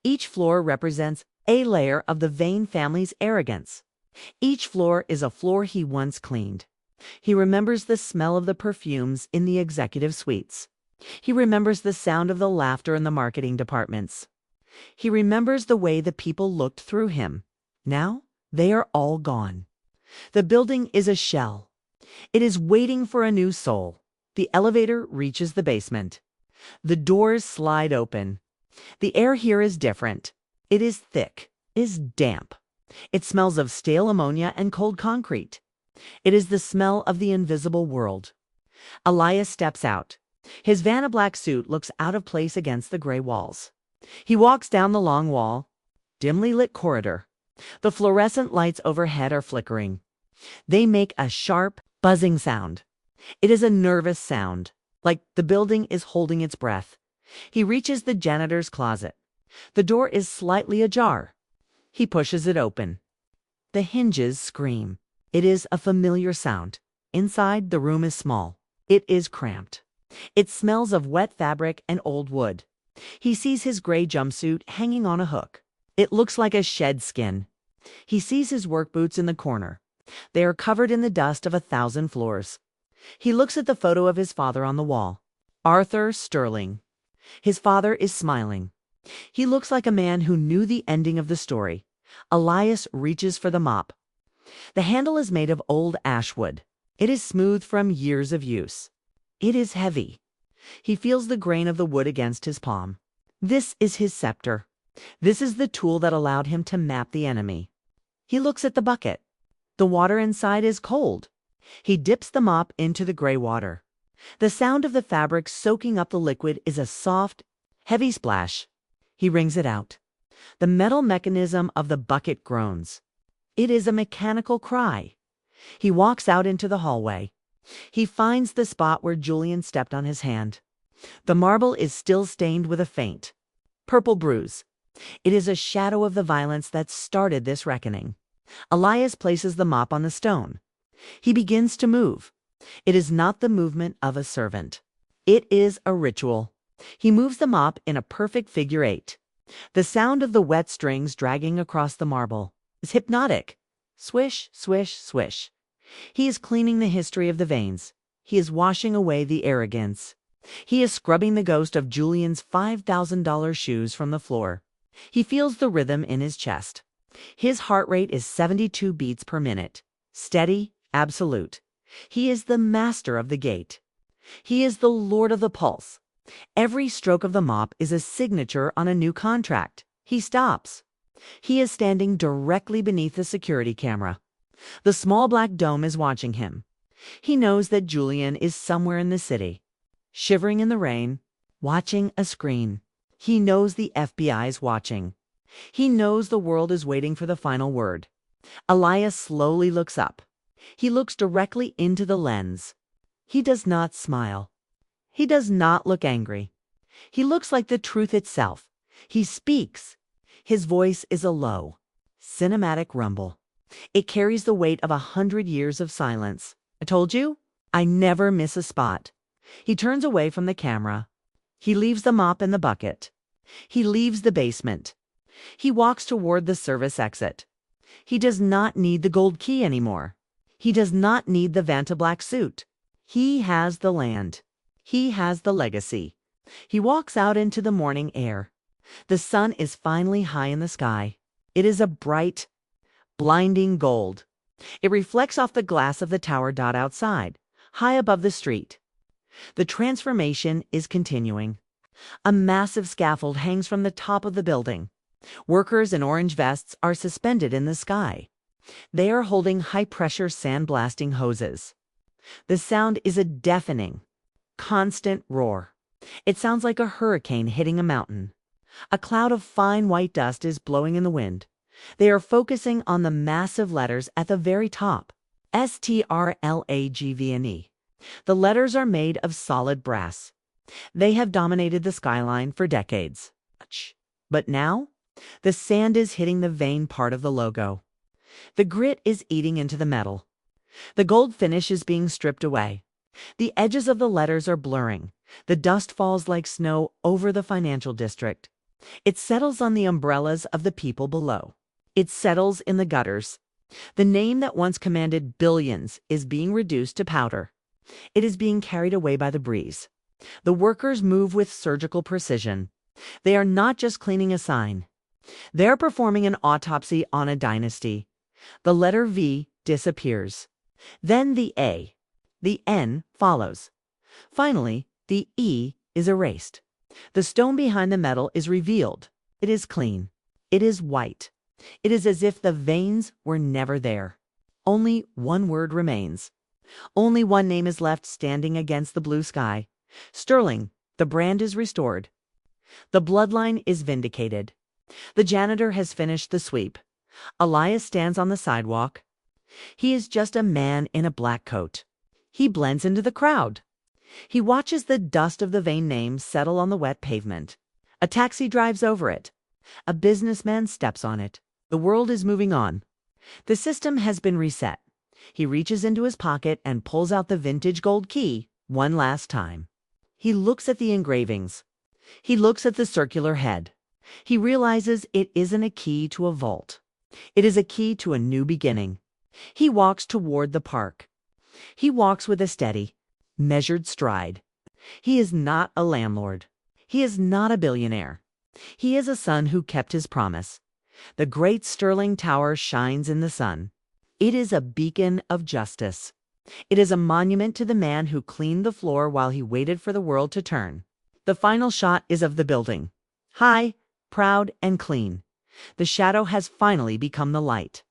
Each floor represents a layer of the Vane family's arrogance. Each floor is a floor he once cleaned. He remembers the smell of the perfumes in the executive suites. He remembers the sound of the laughter in the marketing departments. He remembers the way the people looked through him. Now, they are all gone. The building is a shell. It is waiting for a new soul. The elevator reaches the basement. The doors slide open. The air here is different. It is thick, is damp. It smells of stale ammonia and cold concrete. It is the smell of the invisible world. Elias steps out. His Vantablack suit looks out of place against the gray walls. He walks down the long wall, dimly lit corridor. The fluorescent lights overhead are flickering. They make a sharp, buzzing sound. It is a nervous sound, like the building is holding its breath. He reaches the janitor's closet. The door is slightly ajar. He pushes it open. The hinges scream. It is a familiar sound. Inside, the room is small. It is cramped. It smells of wet fabric and old wood. He sees his gray jumpsuit hanging on a hook. It looks like a shed skin. He sees his work boots in the corner. They are covered in the dust of 1,000 floors. He looks at the photo of his father on the wall. Arthur Sterling. His father is smiling. He looks like a man who knew the ending of the story. Elias reaches for the mop. The handle is made of old ash wood. It is smooth from years of use. It is heavy. He feels the grain of the wood against his palm. This is his scepter. This is the tool that allowed him to map the enemy. He looks at the bucket. The water inside is cold. He dips the mop into the gray water. The sound of the fabric soaking up the liquid is a soft, heavy splash. He wrings it out. The metal mechanism of the bucket groans. It is a mechanical cry. He walks out into the hallway. He finds the spot where Julian stepped on his hand. The marble is still stained with a faint purple bruise. It is a shadow of the violence that started this reckoning. Elias places the mop on the stone. He begins to move. It is not the movement of a servant. It is a ritual. He moves the mop in a perfect figure 8. The sound of the wet strings dragging across the marble is hypnotic. Swish, swish, swish. He is cleaning the history of the Vanes. He is washing away the arrogance. He is scrubbing the ghost of Julian's $5,000 shoes from the floor. He feels the rhythm in his chest. His heart rate is 72 beats per minute. Steady, absolute. He is the master of the gate. He is the lord of the pulse. Every stroke of the mop is a signature on a new contract. He stops. He is standing directly beneath the security camera. The small black dome is watching him. He knows that Julian is somewhere in the city, shivering in the rain, watching a screen. He knows the FBI is watching. He knows the world is waiting for the final word. Elias slowly looks up. He looks directly into the lens. He does not smile. He does not look angry. He looks like the truth itself. He speaks. His voice is a low, cinematic rumble. It carries the weight of 100 years of silence. I told you, I never miss a spot. He turns away from the camera. He leaves the mop in the bucket. He leaves the basement. He walks toward the service exit. He does not need the gold key anymore. He does not need the Vantablack suit. He has the land. He has the legacy. He walks out into the morning air. The sun is finally high in the sky. It is a bright, blinding gold. It reflects off the glass of the tower dot outside, high above the street. The transformation is continuing. A massive scaffold hangs from the top of the building. Workers in orange vests are suspended in the sky. They are holding high-pressure sandblasting hoses. The sound is a deafening, constant roar. It sounds like a hurricane hitting a mountain. A cloud of fine white dust is blowing in the wind. They are focusing on the massive letters at the very top. STRLAGVNE. The letters are made of solid brass. They have dominated the skyline for decades. But now, the sand is hitting the Vane part of the logo. The grit is eating into the metal. The gold finish is being stripped away. The edges of the letters are blurring. The dust falls like snow over the financial district. It settles on the umbrellas of the people below. It settles in the gutters. The name that once commanded billions is being reduced to powder. It is being carried away by the breeze. The workers move with surgical precision. They are not just cleaning a sign. They're performing an autopsy on a dynasty. The letter V disappears. Then the A. The N follows. Finally, the E is erased. The stone behind the metal is revealed. It is clean. It is white. It is as if the veins were never there. Only one word remains. Only one name is left standing against the blue sky. Sterling. The brand is restored. The bloodline is vindicated. The janitor has finished the sweep. Elias stands on the sidewalk. He is just a man in a black coat. He blends into the crowd. He watches the dust of the Vane name settle on the wet pavement. A taxi drives over it. A businessman steps on it. The world is moving on. The system has been reset. He reaches into his pocket and pulls out the vintage gold key one last time. He looks at the engravings. He looks at the circular head. He realizes it isn't a key to a vault. It is a key to a new beginning. He walks toward the park. He walks with a steady, measured stride. He is not a landlord. He is not a billionaire. He is a son who kept his promise. The great Sterling Tower shines in the sun. It is a beacon of justice. It is a monument to the man who cleaned the floor while he waited for the world to turn. The final shot is of the building. High, proud, and clean. The shadow has finally become the light.